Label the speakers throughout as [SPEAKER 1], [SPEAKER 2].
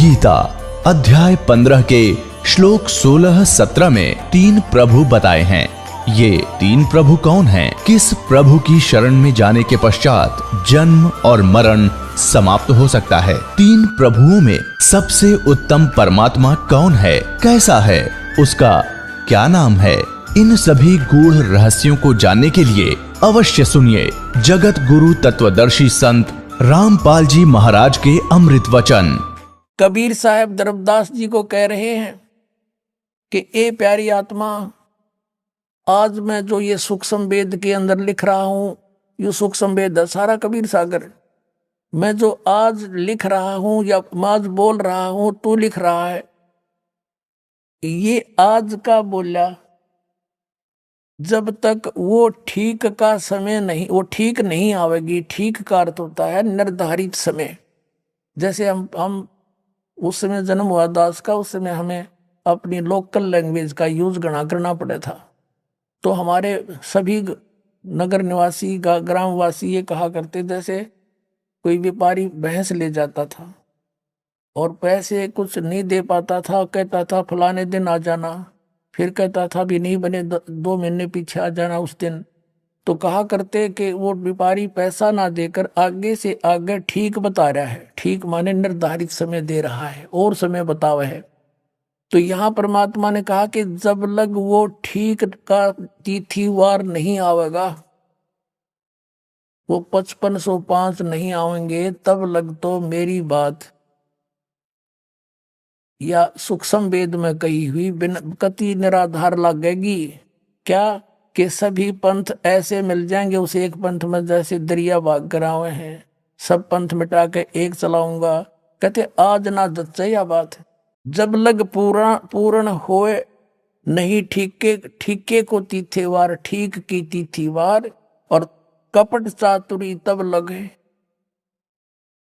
[SPEAKER 1] गीता अध्याय 15 के श्लोक 16-17 में 3 प्रभु बताए हैं। ये 3 प्रभु कौन हैं? किस प्रभु की शरण में जाने के पश्चात जन्म और मरण समाप्त हो सकता है? 3 प्रभुओं में सबसे उत्तम परमात्मा कौन है? कैसा है? उसका क्या नाम है? इन सभी गूढ़ रहस्यों को जानने के लिए अवश्य सुनिए जगत गुरु तत्वदर्शी संत रामपाल जी महाराज के अमृत वचन।
[SPEAKER 2] कबीर साहब धर्मदास जी को कह रहे हैं कि ए प्यारी आत्मा, आज मैं जो ये सूक्ष्म वेद के अंदर लिख रहा हूं, ये सूक्ष्म वेद है सारा कबीर सागर। मैं जो आज लिख रहा हूं या आज बोल रहा हूं, तू लिख रहा है, ये आज का बोला। जब तक वो ठीक का समय नहीं, वो ठीक नहीं आवेगी। ठीक का अर्थ होता है निर्धारित समय। जैसे हम उस समय जन्म हुआ दास का, उस समय हमें अपनी लोकल लैंग्वेज का यूज गणा करना पड़ा था। तो हमारे सभी नगर निवासी ग्रामवासी ये कहा करते, जैसे कोई व्यापारी भैंस ले जाता था और पैसे कुछ नहीं दे पाता था, कहता था फलाने दिन आ जाना, फिर कहता था भी नहीं बने 2 महीने पीछे आ जाना उस दिन। तो कहा करते कि वो व्यापारी पैसा ना देकर आगे से आगे ठीक बता रहा है। ठीक माने निर्धारित समय दे रहा है और समय बतावा है। तो यहाँ परमात्मा ने कहा कि जब लग वो ठीक का तिथिवार नहीं आवेगा, वो 5505 नहीं आवेंगे, तब लग तो मेरी बात या सूक्ष्म वेद में कही हुई बिन कति निराधार लगेगी। क्या कि सभी पंथ ऐसे मिल जाएंगे उस एक पंथ में, जैसे दरिया भाग करावे हैं, सब पंथ मिटा के एक चलाऊंगा। कहते आज ना जच्चा यह बात है। जब लग पूर्ण होए नहीं ठीके को तिथिवार, ठीक की तिथिवार, और कपट चातुरी तब लगे।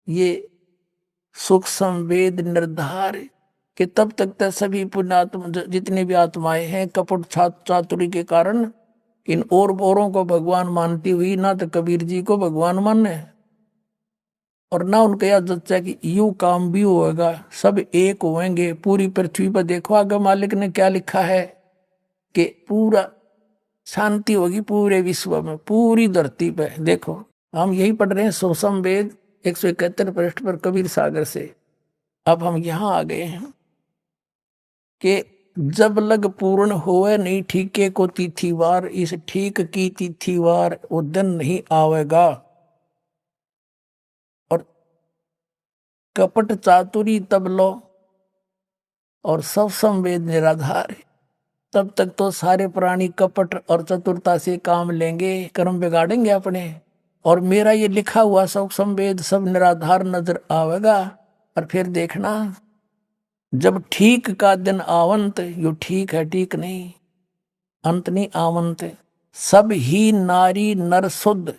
[SPEAKER 2] ये सूक्ष्म वेद निर्धार कि तब तक तो सभी पुण्यात्मा जितने भी आत्माएं हैं कपट चातुरी के कारण इन औरों को भगवान मानती हुई ना तो कबीर जी को भगवान माने और ना उनका यह जच्चा कि यूं काम भी होगा, सब एक होंगे पूरी पृथ्वी पर। देखो आगे मालिक ने क्या लिखा है कि पूरा शांति होगी पूरे विश्व में, पूरी धरती पे। देखो हम यही पढ़ रहे हैं सूक्ष्म वेद 171 पृष्ठ पर कबीर सागर से। अब हम यहाँ आ गए हैं कि जब लग पूर्ण होए नहीं ठीके को तिथिवार, इस ठीक की तिथिवार वो दिन नहीं आवेगा। और कपट चातुरी तब लो, और सब संवेद निराधार। तब तक तो सारे प्राणी कपट और चतुरता से काम लेंगे, कर्म बिगाड़ेंगे अपने, और मेरा ये लिखा हुआ सब संवेद सब निराधार नजर आवेगा। और फिर देखना जब ठीक का दिन आवंत, यो ठीक है ठीक नहीं, अंत नहीं आवंत, सब ही नारी नर शुद्ध,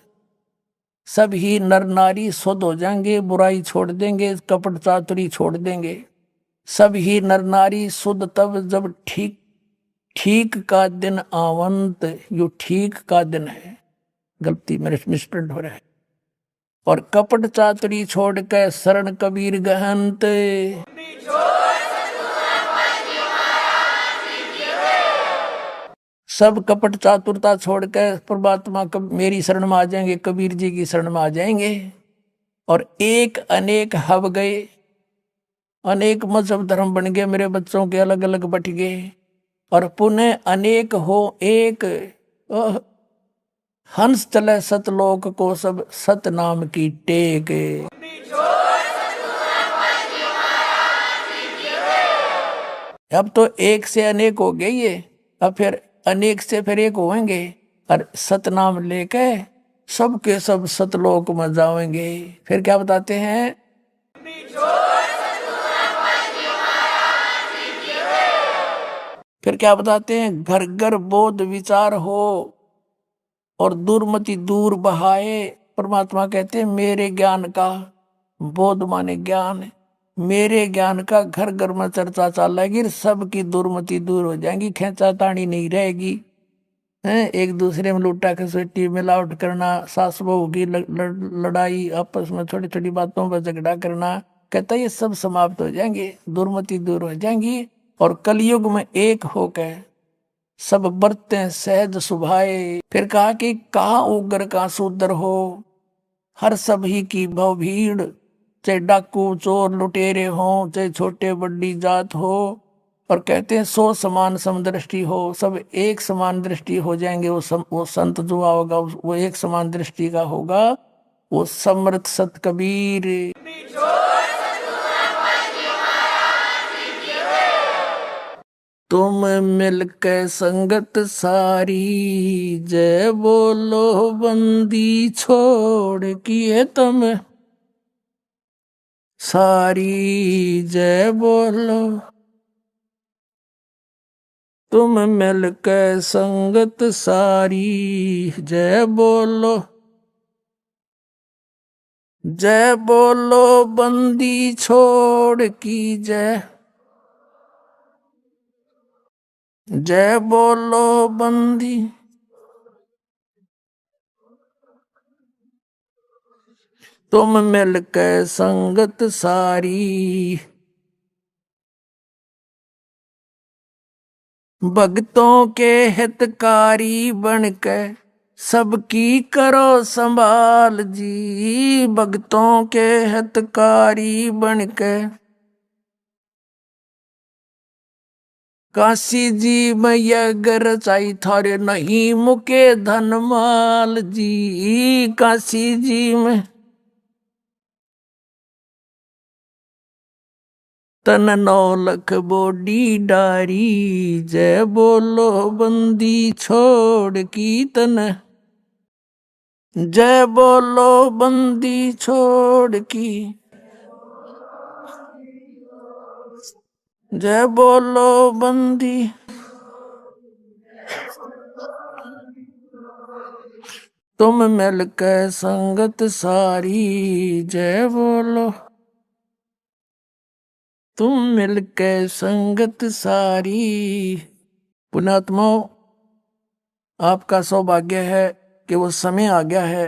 [SPEAKER 2] सब ही नर नारी शुद्ध हो जाएंगे, बुराई छोड़ देंगे, कपट चातुरी छोड़ देंगे। सब ही नर नारी शुद्ध तब जब ठीक का दिन आवंत, यो ठीक का दिन है। गलती मेरे मिसप्रिंट हो रहा है। और कपट चातुरी छोड़ के शरण कबीर गहंत, सब कपट चातुरता छोड़कर परमात्मा मेरी शरण में आ जाएंगे, कबीर जी की शरण में आ जाएंगे। और एक अनेक हब गए, अनेक मजहब धर्म बन गए, मेरे बच्चों के अलग अलग बट गए। और पुनः अनेक हो एक, हंस चले सतलोक को सब सत नाम की टेक। अब तो एक से अनेक हो गई है, अब फिर अनेक से फिर एक होंगे, और सतनाम लेके सबके सब सतलोक में जाएंगे। फिर क्या बताते हैं, फिर क्या बताते हैं, घर घर बोध विचार हो और दुर्मति दूर बहाए। परमात्मा कहते हैं मेरे ज्ञान का, बोध माने ज्ञान, मेरे ज्ञान का घर घर में चर्चा चलेगी, सबकी दुर्मति दूर हो जाएगी, खेचा तानी नहीं रहेगी। एक दूसरे में लूटा खसोटी मिलावट करना, सास बहू की लड़ाई, आपस में छोटी छोटी बातों पर झगड़ा करना, कहता ये सब समाप्त हो जाएंगे, दुर्मति दूर हो जाएंगी और कलयुग में एक होकर सब बरतें सहज सुभाए। फिर कहा कि कहाँ उग्र कहाँ शूद्र हो, हर सभी की भव भीड़, चाहे डाकू चोर लुटेरे हो, चाहे छोटे बड़ी जात हो। और कहते हैं सो समान समदृष्टि हो, सब एक समान दृष्टि हो जाएंगे। वो संत जो होगा वो एक समान दृष्टि का होगा, वो समर्थ सत कबीर। तुम मिलके संगत सारी, जय बोलो बंदी छोड़ किए तुम सारी, जय बोलो। तुम मिलके संगत सारी, जय बोलो, जय बोलो बंदी छोड़ की जय, जय बोलो बंदी। तुम मिलके संगत सारी, भक्तों के हितकारी बनके सबकी करो संभाल जी, भक्तों के हितकारी बनके काशी जी में यह गर चाई थारे नहीं मुके धन माल जी, काशी जी में तन 9 लाख बोडी डारी, जय बोलो बंदी छोड़ की तन, जय बोलो बंदी छोड़ की, जय बोलो बंदी। तुम मिलके संगत सारी, जय बोलो, तुम मिलके संगत सारी। पुण्यात्माओं, आपका सौभाग्य है कि वो समय आ गया है,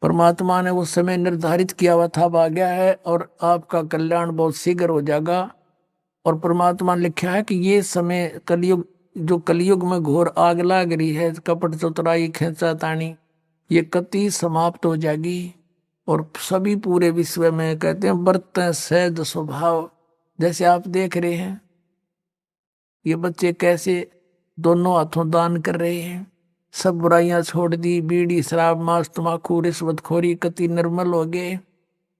[SPEAKER 2] परमात्मा ने वो समय निर्धारित किया हुआ था, अब आ गया है और आपका कल्याण बहुत शीघ्र हो जाएगा। और परमात्मा ने लिखा है कि ये समय कलयुग, जो कलयुग में घोर आग लाग रही है, कपट चतुराई खेचा तानी, ये कति समाप्त हो जाएगी और सभी पूरे विश्व में कहते हैं बरतें सहज स्वभाव। जैसे आप देख रहे हैं ये बच्चे कैसे दोनों हाथों दान कर रहे हैं, सब बुराइयां छोड़ दी, बीड़ी शराब मांस तम्बाकू रिश्वतखोरी कति निर्मल हो गए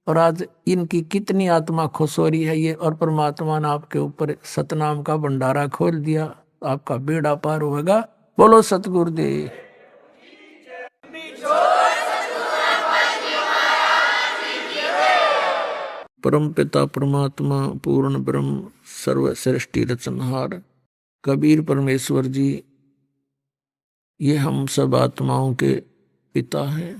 [SPEAKER 2] और आज इनकी कितनी आत्मा खुश हो रही है ये। और परमात्मा ने आपके ऊपर सतनाम का भंडारा खोल दिया, आपका बेड़ा पार होगा। बोलो सतगुरुदेव। परम पिता परमात्मा पूर्ण ब्रह्म सर्व सृष्टि रचनहार कबीर परमेश्वर जी, ये हम सब आत्माओं के पिता हैं।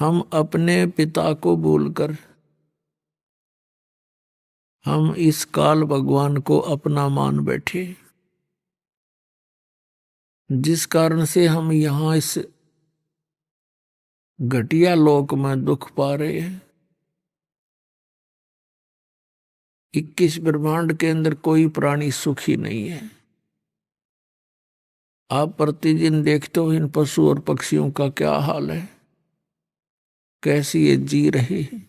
[SPEAKER 2] हम अपने पिता को भूलकर हम इस काल भगवान को अपना मान बैठे, जिस कारण से हम यहां इस घटिया लोक में दुख पा रहे हैं। 21 ब्रह्मांड के अंदर कोई प्राणी सुखी नहीं है। आप प्रतिदिन देखते हो इन पशु और पक्षियों का क्या हाल है, कैसी ये जी रहे हैं।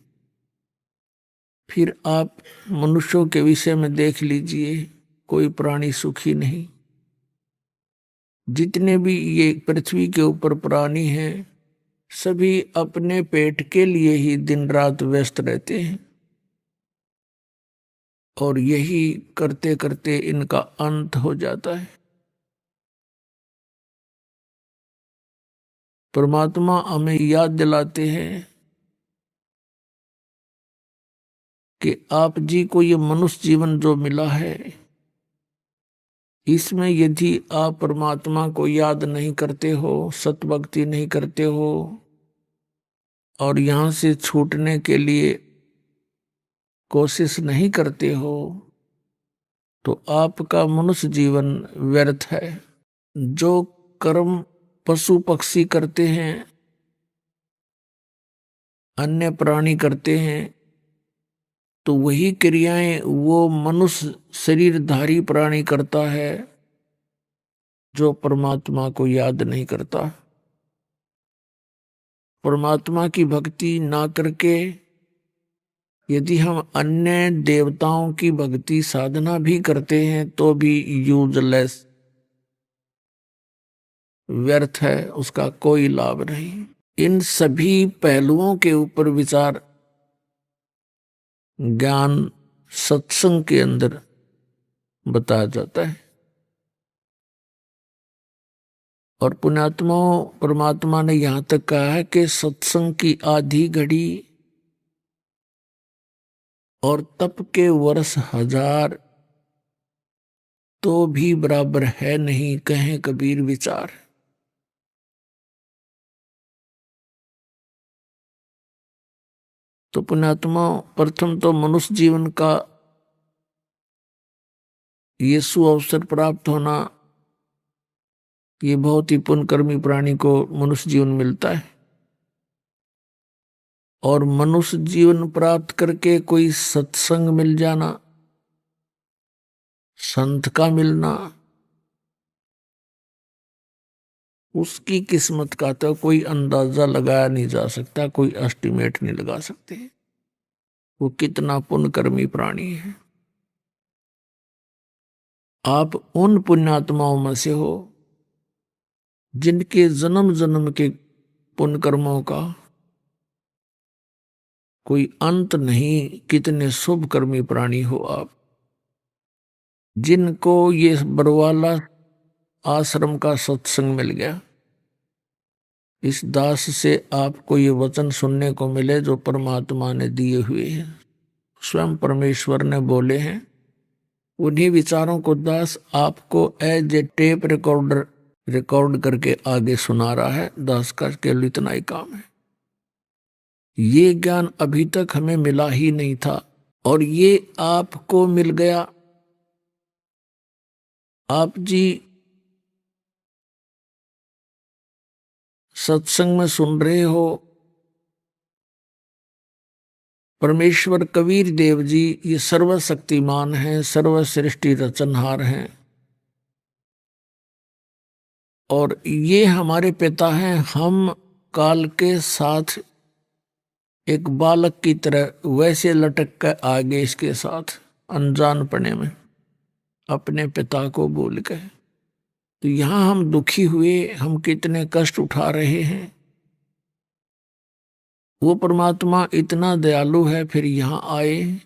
[SPEAKER 2] फिर आप मनुष्यों के विषय में देख लीजिए, कोई प्राणी सुखी नहीं। जितने भी ये पृथ्वी के ऊपर प्राणी हैं, सभी अपने पेट के लिए ही दिन रात व्यस्त रहते हैं और यही करते करते इनका अंत हो जाता है। परमात्मा हमें याद दिलाते हैं कि आप जी को ये मनुष्य जीवन जो मिला है, इसमें यदि आप परमात्मा को याद नहीं करते हो, सतभक्ति नहीं करते हो और यहां से छूटने के लिए कोशिश नहीं करते हो, तो आपका मनुष्य जीवन व्यर्थ है। जो कर्म पशु पक्षी करते हैं अन्य प्राणी करते हैं तो वही क्रियाएं वो मनुष्य शरीरधारी प्राणी करता है जो परमात्मा को याद नहीं करता। परमात्मा की भक्ति ना करके यदि हम अन्य देवताओं की भक्ति साधना भी करते हैं तो भी यूजलेस, व्यर्थ है, उसका कोई लाभ नहीं। इन सभी पहलुओं के ऊपर विचार ज्ञान सत्संग के अंदर बताया जाता है। और पुण्यात्माओं, परमात्मा ने यहां तक कहा है कि सत्संग की आधी घड़ी और तप के वर्ष 1000 तो भी बराबर है नहीं, कहें कबीर विचार। तो पुण्यात्माओं, प्रथम तो मनुष्य जीवन का यीशु अवसर प्राप्त होना, ये बहुत ही पुण्यकर्मी प्राणी को मनुष्य जीवन मिलता है। और मनुष्य जीवन प्राप्त करके कोई सत्संग मिल जाना, संत का मिलना, उसकी किस्मत का तो कोई अंदाजा लगाया नहीं जा सकता, कोई एस्टिमेट नहीं लगा सकते वो कितना पुण्यकर्मी प्राणी है। आप उन पुण्यात्माओं में से हो जिनके जन्म जन्म के पुण्य कर्मों का कोई अंत नहीं। कितने शुभ कर्मी प्राणी हो आप, जिनको ये बरवाला आश्रम का सत्संग मिल गया। इस दास से आपको ये वचन सुनने को मिले जो परमात्मा ने दिए हुए हैं, स्वयं परमेश्वर ने बोले हैं। उन्हीं विचारों को दास आपको as a tape recorder record करके आगे सुना रहा है। दास का केवल इतना ही काम है। ये ज्ञान अभी तक हमें मिला ही नहीं था और ये आपको मिल गया। आप जी सत्संग में सुन रहे हो। परमेश्वर कबीर देव जी ये सर्वशक्तिमान हैं, सर्वसृष्टि रचनहार हैं और ये हमारे पिता हैं। हम काल के साथ एक बालक की तरह वैसे लटक कर आगे इसके साथ अनजान पने में अपने पिता को भूल गए। तो यहां हम दुखी हुए, हम कितने कष्ट उठा रहे हैं। वो परमात्मा इतना दयालु है, फिर यहां आए,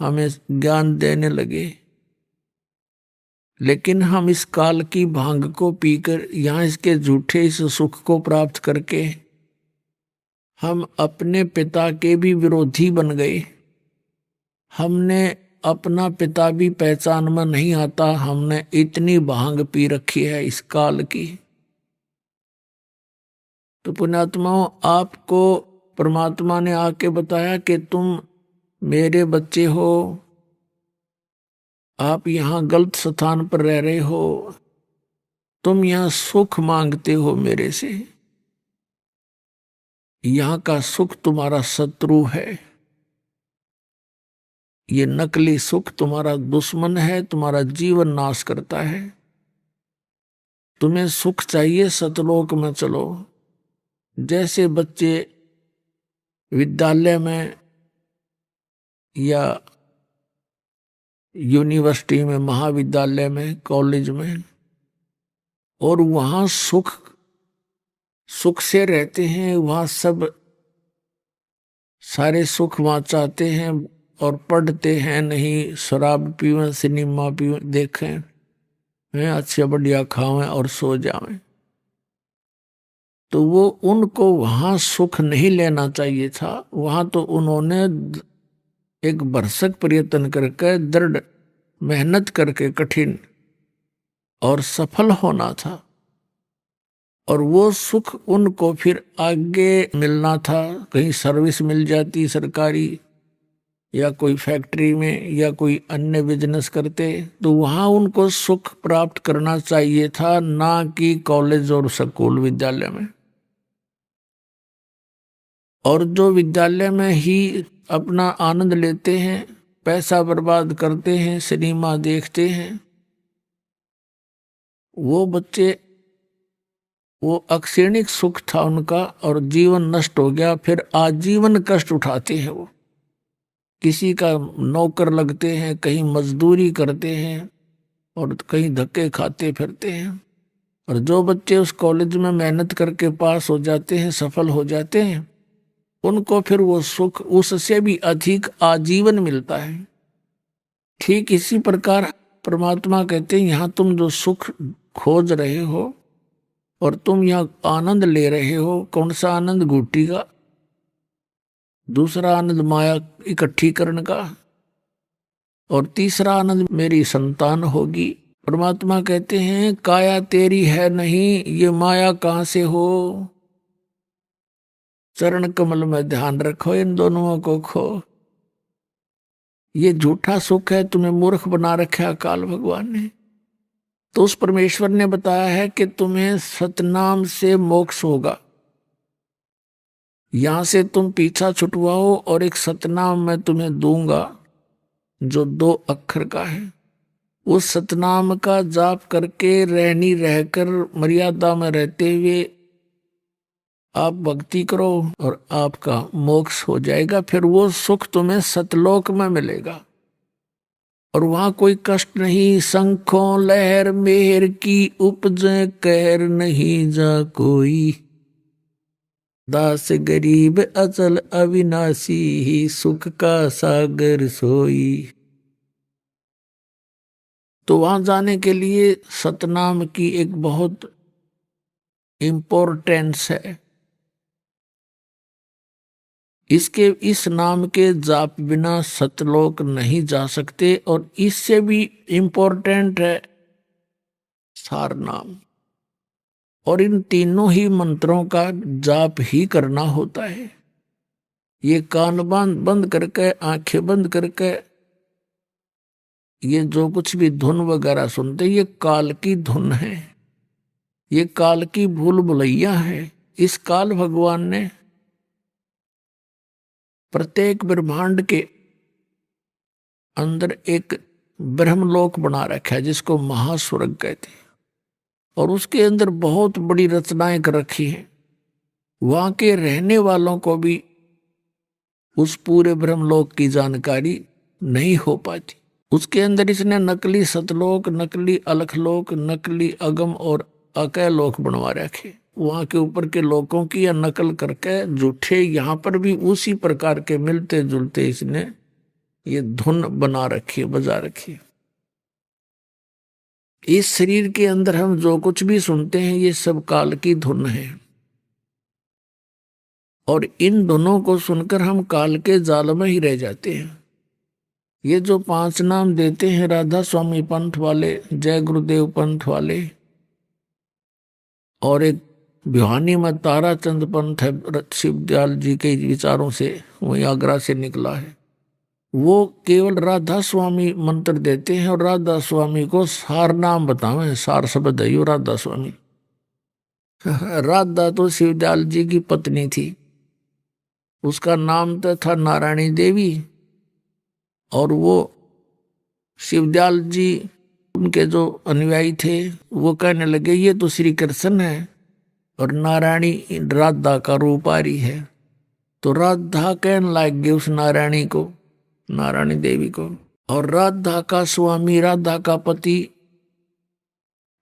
[SPEAKER 2] हमें ज्ञान देने लगे। लेकिन हम इस काल की भांग को पीकर यहां इसके झूठे इस सुख को प्राप्त करके हम अपने पिता के भी विरोधी बन गए। हमने अपना पिता भी पहचान में नहीं आता, हमने इतनी भांग पी रखी है इस काल की। तो पुण्यात्माओं, आपको परमात्मा ने आके बताया कि तुम मेरे बच्चे हो, आप यहां गलत स्थान पर रह रहे हो, तुम यहां सुख मांगते हो मेरे से, यहां का सुख तुम्हारा शत्रु है, ये नकली सुख तुम्हारा दुश्मन है, तुम्हारा जीवन नाश करता है। तुम्हें सुख चाहिए, सतलोक में चलो। जैसे बच्चे विद्यालय में या यूनिवर्सिटी में, महाविद्यालय में, कॉलेज में, और वहां सुख से रहते हैं, वहां सब सारे सुख वहां चाहते हैं और पढ़ते हैं नहीं। शराब पीवें, सिनेमा पीवें, देखें, अच्छे बढ़िया खावें और सो जावें। तो वो उनको वहां सुख नहीं लेना चाहिए था। वहां तो उन्होंने एक भरसक प्रयत्न करके, दृढ़ मेहनत करके, कठिन और सफल होना था और वो सुख उनको फिर आगे मिलना था। कहीं सर्विस मिल जाती सरकारी, या कोई फैक्ट्री में, या कोई अन्य बिजनेस करते, तो वहां उनको सुख प्राप्त करना चाहिए था, ना कि कॉलेज और स्कूल विद्यालय में। और जो विद्यालय में ही अपना आनंद लेते हैं, पैसा बर्बाद करते हैं, सिनेमा देखते हैं, वो बच्चे, वो अक्षणिक सुख था उनका और जीवन नष्ट हो गया, फिर आजीवन कष्ट उठाते हैं। वो किसी का नौकर लगते हैं, कहीं मजदूरी करते हैं और कहीं धक्के खाते फिरते हैं। और जो बच्चे उस कॉलेज में मेहनत करके पास हो जाते हैं, सफल हो जाते हैं, उनको फिर वो सुख उससे भी अधिक आजीवन मिलता है। ठीक इसी प्रकार परमात्मा कहते हैं, यहाँ तुम जो सुख खोज रहे हो और तुम यहाँ आनंद ले रहे हो, कौन सा आनंद? घुट्टी का। दूसरा आनंद माया इकट्ठी करने का, और तीसरा आनंद मेरी संतान होगी। परमात्मा कहते हैं, काया तेरी है नहीं, ये माया कहां से हो? चरण कमल में ध्यान रखो, इन दोनों को खो। ये झूठा सुख है, तुम्हें मूर्ख बना रखा अकाल भगवान ने। तो उस परमेश्वर ने बताया है कि तुम्हें सतनाम से मोक्ष होगा। यहां से तुम पीछा छुटवाओ और एक सतनाम मैं तुम्हें दूंगा जो 2 अक्षर का है। उस सतनाम का जाप करके रहनी रहकर मर्यादा में रहते हुए आप भक्ति करो और आपका मोक्ष हो जाएगा। फिर वो सुख तुम्हें सतलोक में मिलेगा और वहां कोई कष्ट नहीं। शंखों लहर मेहर की उपजे, कहर नहीं जा कोई। दास गरीब अचल अविनाशी, ही सुख का सागर सोई। तो वहां जाने के लिए सतनाम की एक बहुत इंपॉर्टेंस है। इस नाम के जाप बिना सतलोक नहीं जा सकते। और इससे भी इंपॉर्टेंट है सार नाम। और इन तीनों ही मंत्रों का जाप ही करना होता है। ये कान बंद करके, आंखें बंद करके ये जो कुछ भी धुन वगैरह सुनते, ये काल की धुन है, ये काल की भूल भुलैया है। इस काल भगवान ने प्रत्येक ब्रह्मांड के अंदर एक ब्रह्मलोक बना रखा है जिसको महास्वर्ग कहते हैं। और उसके अंदर बहुत बड़ी रचनाएं कर रखी हैं। वहां के रहने वालों को भी उस पूरे ब्रह्मलोक की जानकारी नहीं हो पाती। उसके अंदर इसने नकली सतलोक, नकली अलखलोक, नकली अगम और अकय लोक बनवा रखे। वहां के ऊपर के लोकों की या नकल करके झूठे यहाँ पर भी उसी प्रकार के मिलते जुलते इसने ये धुन बना रखी है, बजा रखी है। इस शरीर के अंदर हम जो कुछ भी सुनते हैं ये सब काल की धुन है। और इन धुनों को सुनकर हम काल के जाल में ही रह जाते हैं। ये जो 5 नाम देते हैं राधा स्वामी पंथ वाले, जय गुरुदेव पंथ वाले, और एक भिवानी में ताराचंद पंथ है, शिवदयाल जी के विचारों से वही आगरा से निकला है। वो केवल राधा स्वामी मंत्र देते हैं और राधा स्वामी को सार नाम बतावे। सार शब्द है यो राधा स्वामी। राधा तो शिवदयाल जी की पत्नी थी, उसका नाम तो था नारायणी देवी। और वो शिवदयाल जी उनके जो अनुयायी थे वो कहने लगे ये तो श्री कृष्ण है और नारायणी राधा का रूप आ रही है। तो राधा कहने लग गए उस नारायणी को, नारायणी देवी को। और राधा का स्वामी, राधा का पति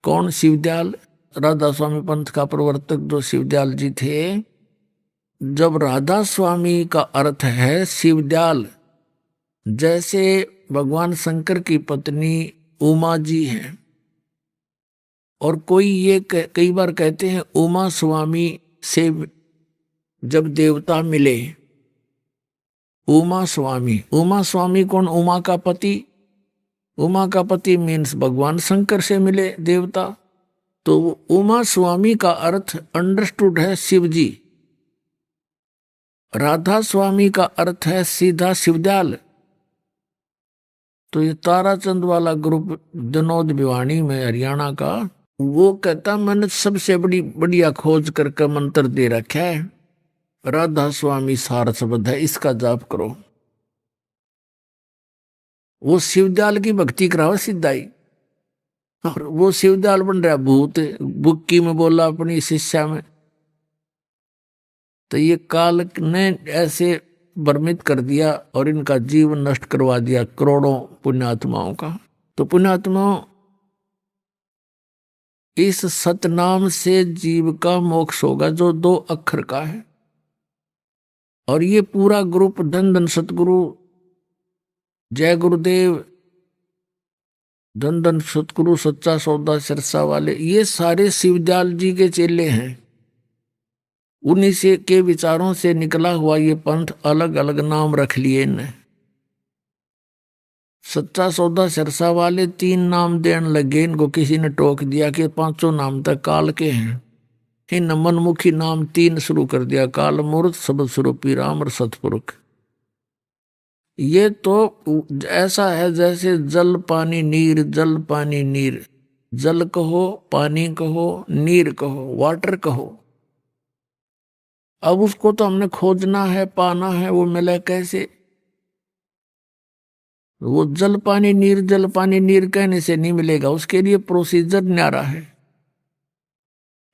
[SPEAKER 2] कौन? शिवदयाल। राधा स्वामी पंथ का प्रवर्तक जो शिवदयाल जी थे। जब राधा स्वामी का अर्थ है शिवदयाल, जैसे भगवान शंकर की पत्नी उमा जी हैं। और कोई ये कई बार कहते हैं उमा स्वामी से जब देवता मिले, उमा स्वामी। उमा स्वामी कौन? उमा का पति। उमा का पति मीन्स भगवान शंकर से मिले देवता। तो उमा स्वामी का अर्थ अंडरस्टूड है शिव जी। राधा स्वामी का अर्थ है सीधा शिवदयाल। तो ये ताराचंद वाला ग्रुप जनोद भिवानी में हरियाणा का, वो कहता मैंने सबसे बढ़िया खोज करके मंत्र दे रखा है राधा स्वामी सार शब्द है, इसका जाप करो। वो शिवदयाल की भक्ति कराओ सिद्धाई, और वो शिवदयाल बन रहा भूत। बुक्की में बोला अपनी शिष्या में, तो ये काल ने ऐसे भ्रमित कर दिया और इनका जीवन नष्ट करवा दिया करोड़ों पुण्यात्माओं का। तो पुण्यात्माओं, इस सतनाम से जीव का मोक्ष होगा जो 2 अक्षर का है। और ये पूरा ग्रुप धन धन सतगुरु, जय गुरुदेव, धन धन सतगुरु, सच्चा सौदा सिरसा वाले, ये सारे शिवदयाल जी के चेले हैं। उन्हीं से के विचारों से निकला हुआ ये पंथ, अलग अलग नाम रख लिए इन्हें। सच्चा सौदा सिरसा वाले 3 नाम देने लगे, इनको किसी ने टोक दिया कि 5 नाम तक काल के हैं। इन मनमुखी नाम 3 शुरू कर दिया, काल मूर्त, शब्द स्वरूपी राम और सतपुरुष। ये तो ऐसा है जैसे जल पानी नीर, जल पानी नीर। जल कहो, पानी कहो, नीर कहो, वाटर कहो। अब उसको तो हमने खोजना है, पाना है, वो मिले कैसे? वो जल पानी नीर कहने से नहीं मिलेगा, उसके लिए प्रोसीजर न्यारा है।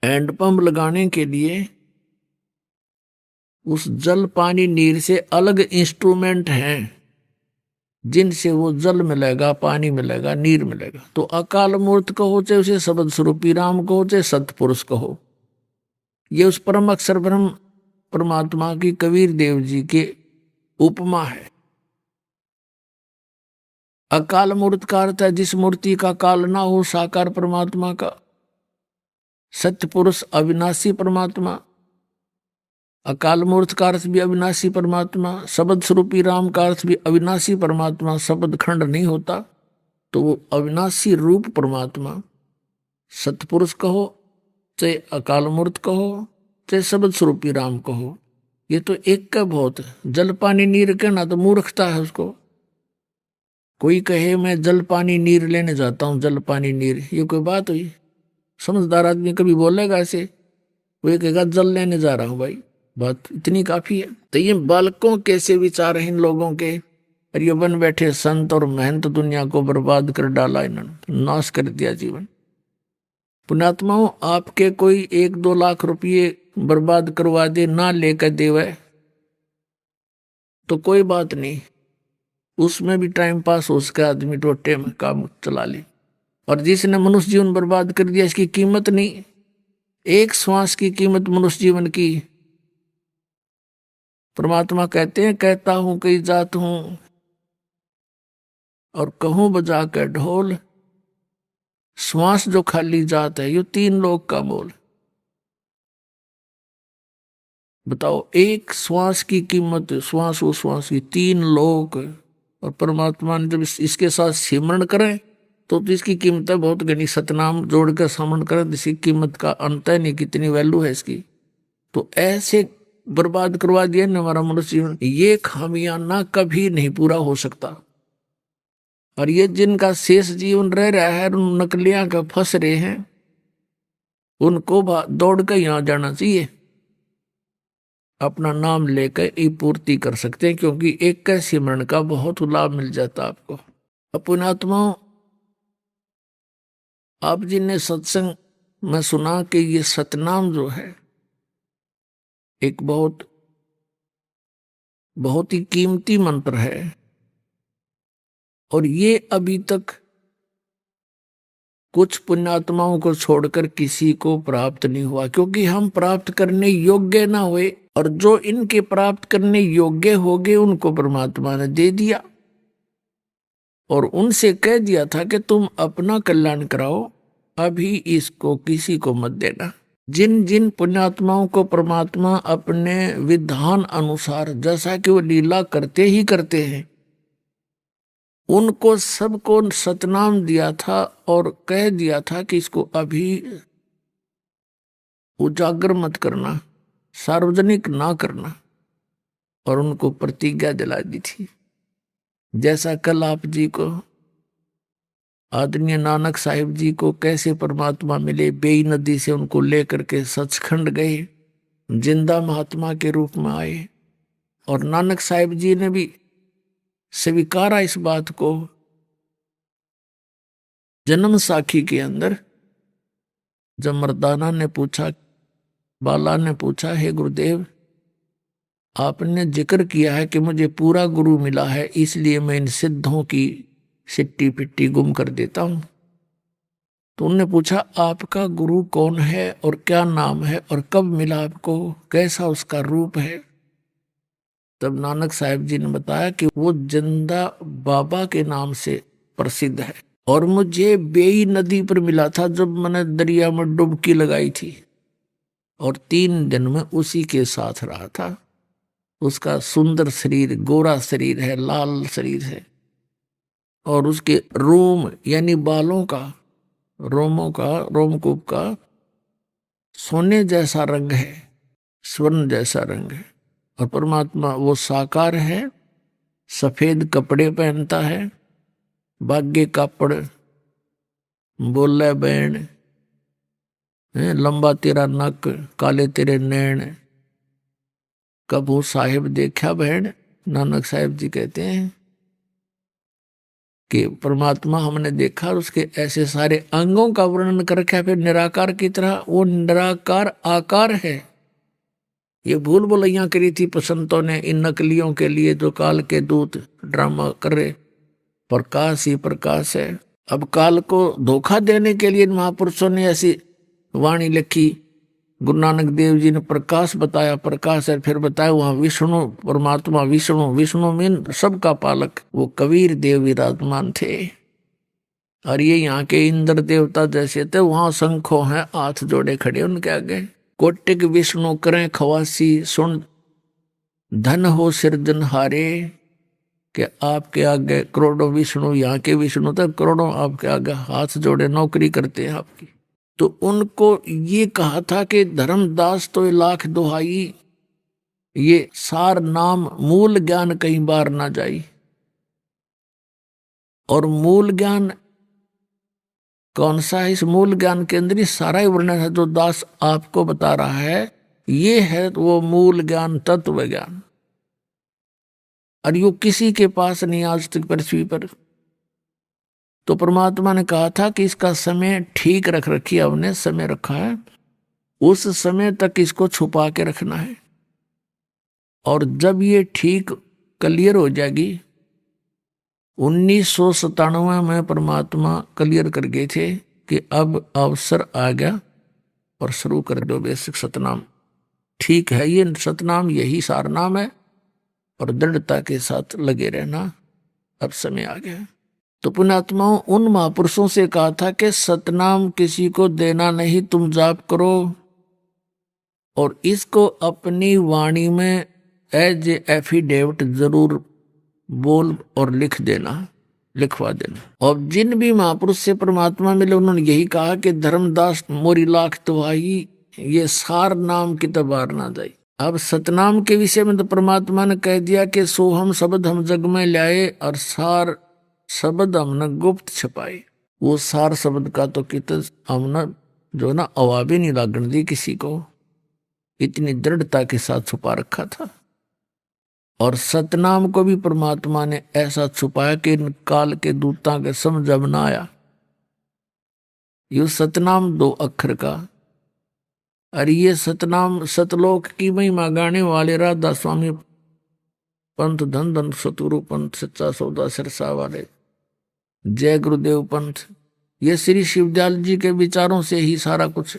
[SPEAKER 2] हैंड पंप लगाने के लिए उस जल पानी नीर से अलग इंस्ट्रूमेंट हैं जिनसे वो जल मिलेगा, पानी मिलेगा, नीर मिलेगा। तो अकाल मूर्त कहो, चाहे उसे शब्द स्वरूपी राम कहो, चाहे सतपुरुष कहो, ये उस परम अक्षर ब्रह्म परमात्मा की कबीर देव जी के उपमा है। अकाल मूर्त का अर्थ है जिस मूर्ति का काल ना हो, साकार परमात्मा का। सत्य पुरुष अविनाशी परमात्मा। अकाल मूर्त का अर्थ भी अविनाशी परमात्मा। शब्द स्वरूपी राम का अर्थ भी अविनाशी परमात्मा, शब्द खंड नहीं होता, तो वो अविनाशी रूप परमात्मा। सतपुरुष कहो, चाहे अकाल मूर्त कहो, चाहे शब्द स्वरूपी राम कहो, ये तो एक का बहुत है। जल पानी नीर कहना तो मूर्खता है उसको। कोई कहे मैं जल पानी नीर लेने जाता हूं, जल पानी नीर, ये कोई बात हुई? समझदार आदमी कभी बोलेगा ऐसे? वो कहेगा जल लेने जा रहा हूं भाई, बात इतनी काफी है। तो ये बालकों कैसे विचार हैं इन लोगों के, और ये बन बैठे संत और महंत, दुनिया को बर्बाद कर डाला इन्होंने, नाश कर दिया जीवन। पुण्यात्माओं, आपके कोई 1-2 लाख रुपये बर्बाद करवा दे, ना लेकर देवे तो कोई बात नहीं, उसमें भी टाइम पास हो सके, आदमी टोटे में काम चला ले। और जिसने मनुष्य जीवन बर्बाद कर दिया, इसकी कीमत नहीं। एक श्वास की कीमत मनुष्य जीवन की। परमात्मा कहते हैं, कहता हूं कई जात हूं और कहूं बजा कर ढोल। श्वास जो खाली जात है, ये 3 लोग का मोल। बताओ, एक श्वास की कीमत, श्वास वो श्वास की 3 लोग। और परमात्मा ने जब इसके साथ सिमरण करें तो इसकी कीमत है बहुत घनी। सतनाम जोड़कर सिमरण करें, इसकी कीमत का अंत है नहीं, कितनी वैल्यू है इसकी। तो ऐसे बर्बाद करवा दिया ना हमारा मनुष्य जीवन। ये खामियाना कभी नहीं पूरा हो सकता। और ये जिनका शेष जीवन रह रहा है, उन नकलियां का फंस रहे हैं, उनको दौड़ कर यहां जाना चाहिए, अपना नाम लेकर ही पूर्ति कर सकते हैं, क्योंकि एक का सिमरण का बहुत लाभ मिल जाता आपको। पुण्यात्माओं, आप जी ने सत्संग में सुना कि ये सतनाम जो है एक बहुत बहुत ही कीमती मंत्र है, और ये अभी तक कुछ पुण्यात्माओं को छोड़कर किसी को प्राप्त नहीं हुआ, क्योंकि हम प्राप्त करने योग्य ना हुए। और जो इनके प्राप्त करने योग्य हो गए, उनको परमात्मा ने दे दिया और उनसे कह दिया था कि तुम अपना कल्याण कराओ, अभी इसको किसी को मत देना। जिन जिन पुण्यात्माओं को परमात्मा अपने विधान अनुसार, जैसा कि वो लीला करते ही करते हैं, उनको सबको सतनाम दिया था और कह दिया था कि इसको अभी उजागर मत करना, सार्वजनिक ना करना, और उनको प्रतिज्ञा दिला दी थी। जैसा कल आप जी को, आदरणीय नानक साहिब जी को कैसे परमात्मा मिले, बेई नदी से उनको लेकर के सचखंड गए, जिंदा महात्मा के रूप में आए। और नानक साहिब जी ने भी स्वीकारा इस बात को। जन्म साखी के अंदर जब मर्दाना ने पूछा, बाला ने पूछा, हे गुरुदेव, आपने जिक्र किया है कि मुझे पूरा गुरु मिला है, इसलिए मैं इन सिद्धों की सिट्टी पिट्टी गुम कर देता हूं। तो उनने पूछा, आपका गुरु कौन है और क्या नाम है और कब मिला आपको, कैसा उसका रूप है? तब नानक साहिब जी ने बताया कि वो जिंदा बाबा के नाम से प्रसिद्ध है और मुझे बेई नदी पर मिला था जब मैंने दरिया में डुबकी लगाई थी, और 3 दिन में उसी के साथ रहा था। उसका सुंदर शरीर, गोरा शरीर है, लाल शरीर है, और उसके रोम यानी बालों का, रोमों का, रोमकूप का सोने जैसा रंग है, स्वर्ण जैसा रंग है। और परमात्मा वो साकार है, सफेद कपड़े पहनता है, भाग्य कापड़, बोले बैण, लंबा तेरा नक, काले तेरे नैन, कबू साहिब देखा बहन। नानक साहिब जी कहते हैं कि परमात्मा हमने देखा, उसके ऐसे सारे अंगों का वर्णन कर रखा है। फिर निराकार की तरह वो निराकार आकार है। ये भूल भुलैया करी थी पसंतों ने इन नकलियों के लिए जो काल के दूत ड्रामा कर रहे। प्रकाश ही प्रकाश है। अब काल को धोखा देने के लिए महापुरुषों ने ऐसी वाणी लिखी। गुरु नानक देव जी ने प्रकाश बताया, प्रकाश है, फिर बताया वहां विष्णु, परमात्मा विष्णु, विष्णु मीन सबका पालक, वो कबीर देव विराजमान थे। और ये यहाँ के इंद्र देवता जैसे थे, वहां शंखों हैं, हाथ जोड़े खड़े उनके आगे। कोटिक विष्णु करें खवासी, सुन धन हो सिरजनहारे, कि आपके आगे करोड़ों विष्णु, यहाँ के विष्णु तक करोड़ों आपके आगे हाथ जोड़े नौकरी करते हैं आपकी। तो उनको ये कहा था कि धर्मदास तो लाख दुहाई, ये सार नाम मूल ज्ञान कहीं बार ना जाई। और मूल ज्ञान कौन सा है? इस मूल ज्ञान के अंदर ही सारा ही वर्णन है जो दास आपको बता रहा है। ये है वो मूल ज्ञान, तत्व ज्ञान। और यो किसी के पास नहीं आज तक पृथ्वी पर। तो परमात्मा ने कहा था कि इसका समय ठीक रख रखी, हमने समय रखा है, उस समय तक इसको छुपा के रखना है। और जब ये ठीक क्लियर हो जाएगी, 1997 में परमात्मा क्लियर कर गए थे कि अब अवसर आ गया और शुरू कर दो बेसिक सतनाम। ठीक है, ये सतनाम यही सार नाम है और दृढ़ता के साथ लगे रहना, अब समय आ गया। तो पुण्यात्माओं, उन महापुरुषों से कहा था कि सतनाम किसी को देना नहीं, तुम जाप करो और इसको अपनी वाणी में एज एफिडेविट जरूर बोल और लिख देना, लिखवा देना। और जिन भी महापुरुष से परमात्मा मिले उन्होंने यही कहा कि धर्मदास मोरी लाख दुहाई, ये सार नाम की तबार ना जाए। अब सतनाम के विषय में तो परमात्मा ने कह दिया कि सोहम शब्द हम जग में लाए और सार शब्द हमने गुप्त छपाए। वो सार शब्द का तो कितना हमने जो ना आवाज भी नहीं लागण दी किसी को, इतनी दृढ़ता के साथ छुपा रखा था। और सतनाम को भी परमात्मा ने ऐसा छुपाया कि इन काल के दूतां के समझ न आया। ये सतनाम 2 अक्षर का, और ये सतनाम सतलोक की महिमा गाने वाले राधा स्वामी पंथ, धन धन सतुरु पंथ, सच्चा सौदा सिरसा वाले, जय गुरुदेव पंथ, ये श्री शिवदयाल जी के विचारों से ही सारा कुछ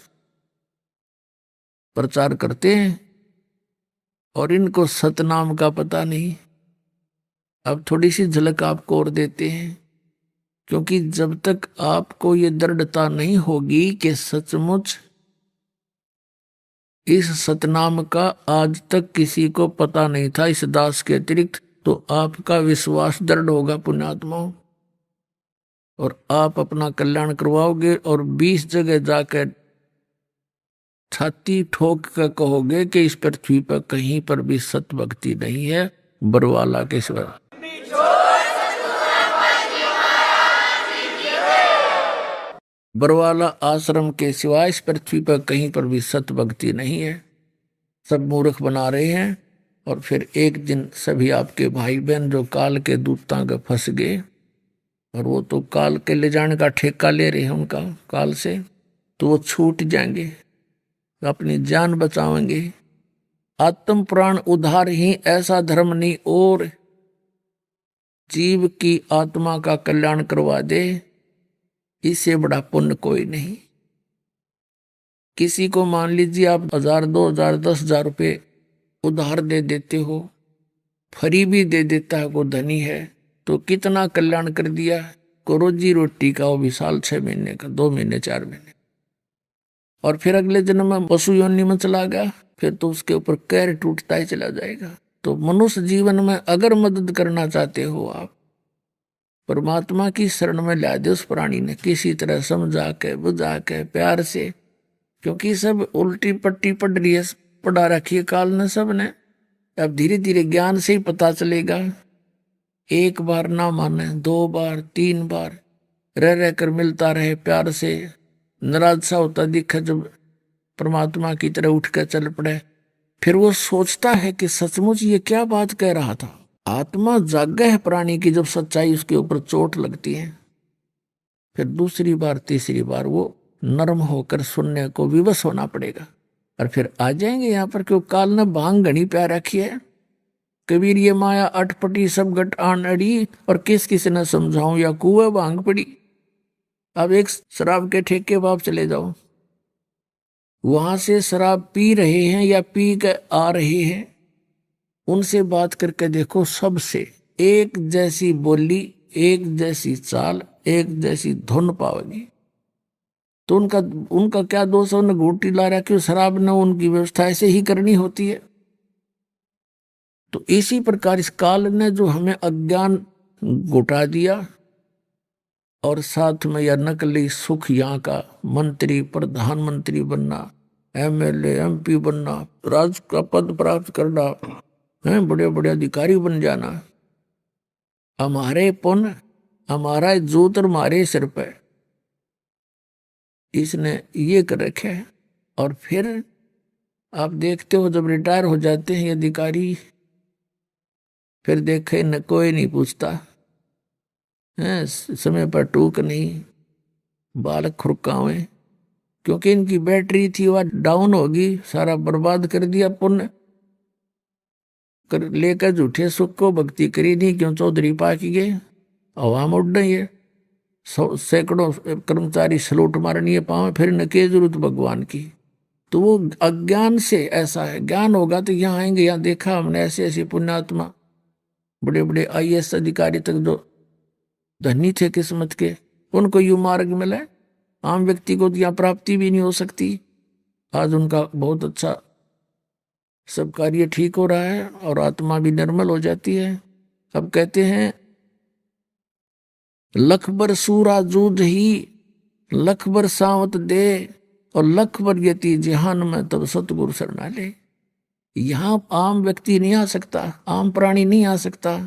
[SPEAKER 2] प्रचार करते हैं। और इनको सतनाम का पता नहीं। अब थोड़ी सी झलक आपको और देते हैं, क्योंकि जब तक आपको ये दृढ़ता नहीं होगी कि सचमुच इस सतनाम का आज तक किसी को पता नहीं था इस दास के अतिरिक्त, तो आपका विश्वास दृढ़ होगा पुण्यात्माओं, और आप अपना कल्याण करवाओगे। और 20 जगह जाकर छाती ठोक कर कहोगे कि इस पृथ्वी पर कहीं पर भी सत भक्ति नहीं है, बरवाला के सिवा। बरवाला आश्रम के सिवाय इस पृथ्वी पर कहीं पर भी सत भक्ति नहीं है। सब मूर्ख बना रहे हैं। और फिर एक दिन सभी आपके भाई बहन जो काल के दूतां के फंस गए, और वो तो काल के ले जाने का ठेका ले रहे हैं उनका काल से, तो वो छूट जाएंगे, अपनी जान बचाएंगे। आत्म प्राण उद्धार ही ऐसा धर्म नहीं और जीव की आत्मा का कल्याण करवा दे, इससे बड़ा पुण्य कोई नहीं। किसी को मान लीजिए आप 1000, 2000, 10,000 रुपये उधार दे देते हो, फ्री भी दे देता है, को धनी है, तो कितना कल्याण कर दिया। को रोजी रोटी का वो भी साल 6 महीने का, 2 महीने 4 महीने, और फिर अगले जन्म में पशु योनि में चला गया, फिर तो उसके ऊपर कैर टूटता ही चला जाएगा। तो मनुष्य जीवन में अगर मदद करना चाहते हो आप, परमात्मा की शरण में ला दे उस प्राणी ने, किसी तरह समझा के बुझा के प्यार से, क्योंकि सब उल्टी पट्टी पढ़ रही है, पढ़ा रखी है काल ने सब ने। अब धीरे धीरे ज्ञान से ही पता चलेगा। एक बार ना माने, 2 बार 3 बार रह रह कर मिलता रहे प्यार से, नाराज सा होता दिखा जब परमात्मा की तरह उठ कर चल पड़े, फिर वो सोचता है कि सचमुच ये क्या बात कह रहा था। आत्मा जागा है प्राणी की, जब सच्चाई उसके ऊपर चोट लगती है, फिर दूसरी बार तीसरी बार वो नरम होकर सुनने को विवश होना पड़ेगा। और फिर आ जाएंगे यहाँ पर, क्यों काल ने भांग घनी प्यार रखी है। कबीर ये माया अटपटी सब गट आन अड़ी, और किस किस ने समझाऊं या कुएं भांग पड़ी। अब एक शराब के ठेके पर आप चले जाओ, वहां से शराब पी रहे हैं या पी के आ रहे हैं, उनसे बात करके देखो, सबसे एक जैसी बोली, एक जैसी चाल, एक जैसी धुन पाओगी। तो उनका क्या दोष है, उन्हें घूटी ला रहा, क्यों शराब ने उनकी व्यवस्था ऐसे ही करनी होती है। तो इसी प्रकार इस काल ने जो हमें अज्ञान घुटा दिया, और साथ में यह नकली सुख, यहाँ का मंत्री प्रधानमंत्री बनना, MLA MP बनना, राज का पद प्राप्त करना है, बड़े बड़े अधिकारी बन जाना, हमारे पुण्य हमारा जोत और हमारे सिर पे इसने ये कर रखे है। और फिर आप देखते हो जब रिटायर हो जाते हैं अधिकारी, फिर देखे न कोई नहीं पूछता है, समय पर टूक नहीं, बाल खुरकावे, क्योंकि इनकी बैटरी थी वह डाउन होगी, सारा बर्बाद कर दिया पुण्य कर लेकर, झूठे सुख को भक्ति करी नहीं, क्यों चौधरी पाकी गए, हवा में उड़ रही है, सैकड़ों कर्मचारी सलूट मारनी है पाँव, फिर न के जरूरत भगवान की। तो वो अज्ञान से ऐसा है। ज्ञान होगा तो यहाँ आएंगे, यहाँ देखा हमने ऐसे ऐसे पुण्यात्मा, बड़े बड़े IAS अधिकारी तक जो धनी थे किस्मत के, उनको यू मार्ग मिला, आम व्यक्ति को यहाँ प्राप्ति भी नहीं हो सकती। आज उनका बहुत अच्छा सब कार्य ठीक हो रहा है और आत्मा भी निर्मल हो जाती है। अब कहते हैं लख बर सूरा जूझ ही, लख बर सावत दे, और लख बर यति जिहान में तब सतगुरु शरणा ले। यहाँ आम व्यक्ति नहीं आ सकता, आम प्राणी नहीं आ सकता,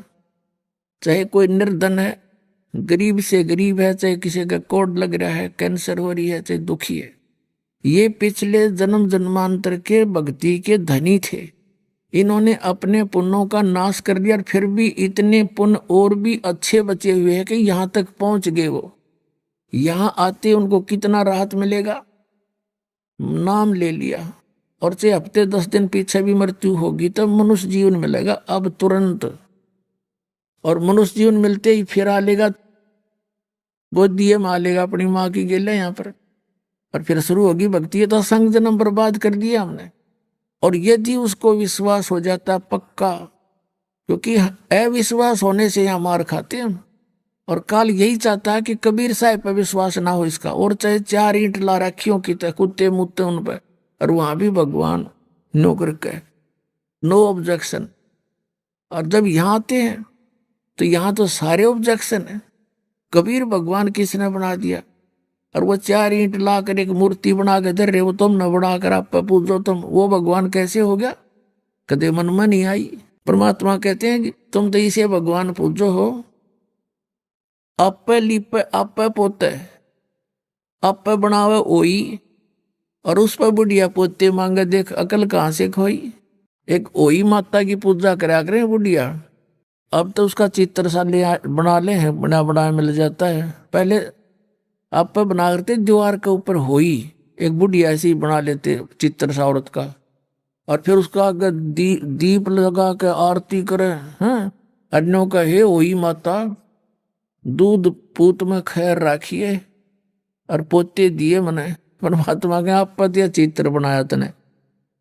[SPEAKER 2] चाहे कोई निर्धन है, गरीब से गरीब है, चाहे किसी का कोड लग रहा है, कैंसर हो रही है, चाहे दुखी है, ये पिछले जन्म जन्मांतर के भक्ति के धनी थे। इन्होंने अपने पुण्यों का नाश कर दिया, और फिर भी इतने पुण्य और भी अच्छे बचे हुए हैं कि यहाँ तक पहुंच गए। वो यहाँ आते उनको कितना राहत मिलेगा, नाम ले लिया, और चाहे हफ्ते 10 दिन पीछे भी मृत्यु होगी तब मनुष्य जीवन मिलेगा अब तुरंत। और मनुष्य जीवन मिलते ही फिर आ लेगा, गोदी में आ लेगा अपनी माँ की गेले यहाँ पर, और फिर शुरू होगी भक्ति। तो संग जन्म बर्बाद कर दिया हमने। और यदि उसको विश्वास हो जाता पक्का, क्योंकि अविश्वास होने से यहाँ मार खाते हैं हम, और काल यही चाहता है कि कबीर साहब पर विश्वास ना हो इसका, और चाहे 4 ईंट ला रखियों की तरह कुत्ते मुत्ते उन पर, और वहां भी भगवान नो करके नो ऑब्जेक्शन। और जब यहाँ आते हैं तो यहाँ तो सारे ऑब्जेक्शन है। कबीर भगवान किसने बना दिया, और वो 4 ईंट ला कर एक मूर्ति बना के धर रहे, वो तुमने बनाकर आप पे पूछो तुम, वो भगवान कैसे हो गया, कदे मन में नहीं आई। परमात्मा कहते हैं कि तुम तो इसे भगवान पूछो हो, आप पे लिपे आप पे पोते, आप पे बनावे ओई, और उस पर बुढ़िया पोते मांगे। देख अकल कहाँ से खोई। एक ओई माता की पूजा करा करें बुढ़िया। अब तो उसका चित्र सा बना ले है, बना बना मिल जाता है। पहले आप पर बना करते दीवार के ऊपर होई एक बुढ़िया ऐसी बना लेते चित्र सा औरत का, और फिर उसका अगर दीप लगा के आरती करे। हाँ, अन्यों का हे होई माता दूध पूत में खैर राखिए और पोते दिए मने। परमात्मा के आप पर दिया चित्र बनाया तने,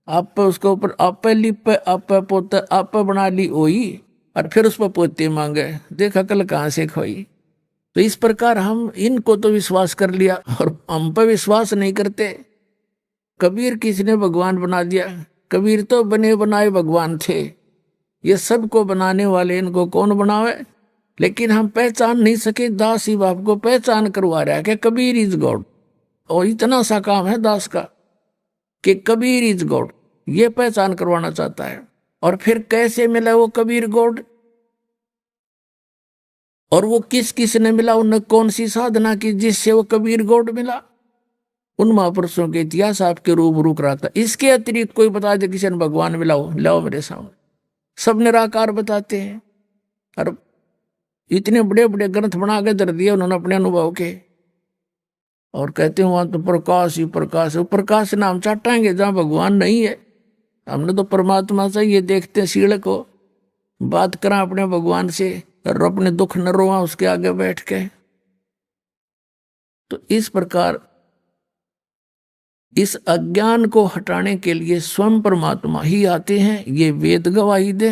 [SPEAKER 2] आप पे उसके ऊपर आप पे लिप पे आप पे पोते आप पे बना ली ओई, और फिर उस पर पोते मांगे। देख अकल कहाँ से खोई। तो इस प्रकार हम इनको तो विश्वास कर लिया और हम पे विश्वास नहीं करते। कबीर किसने भगवान बना दिया। कबीर तो बने बनाए भगवान थे, ये सबको बनाने वाले इनको कौन बनावे। लेकिन हम पहचान नहीं सके। दास ही बाप को पहचान करवा रहा है कि कबीर इज गॉड। और इतना सा काम है दास का कि कबीर इज गॉड, ये पहचान करवाना चाहता है। और फिर कैसे मिला वो कबीर गॉड, और वो किस किस ने मिला, उन्हें कौन सी साधना की जिससे वो कबीर गॉड मिला। उन महापुरुषों के इतिहास आपके रूबरू कराता। इसके अतिरिक्त कोई बता दे किसी ने भगवान मिलाओ, लाओ मेरे सामने। सब निराकार बताते हैं, और इतने बड़े बड़े ग्रंथ बना के दर दिए उन्होंने अपने अनुभव के, और कहते हैं वहां तो प्रकाश ही प्रकाश है। प्रकाश नाम चाटाएंगे जहां भगवान नहीं है। हमने तो परमात्मा से ये देखते हैं सीढ़ को, बात करा अपने भगवान से और अपने दुख न रोआ उसके आगे बैठ के। तो इस प्रकार इस अज्ञान को हटाने के लिए स्वयं परमात्मा ही आते हैं, ये वेद गवाही दे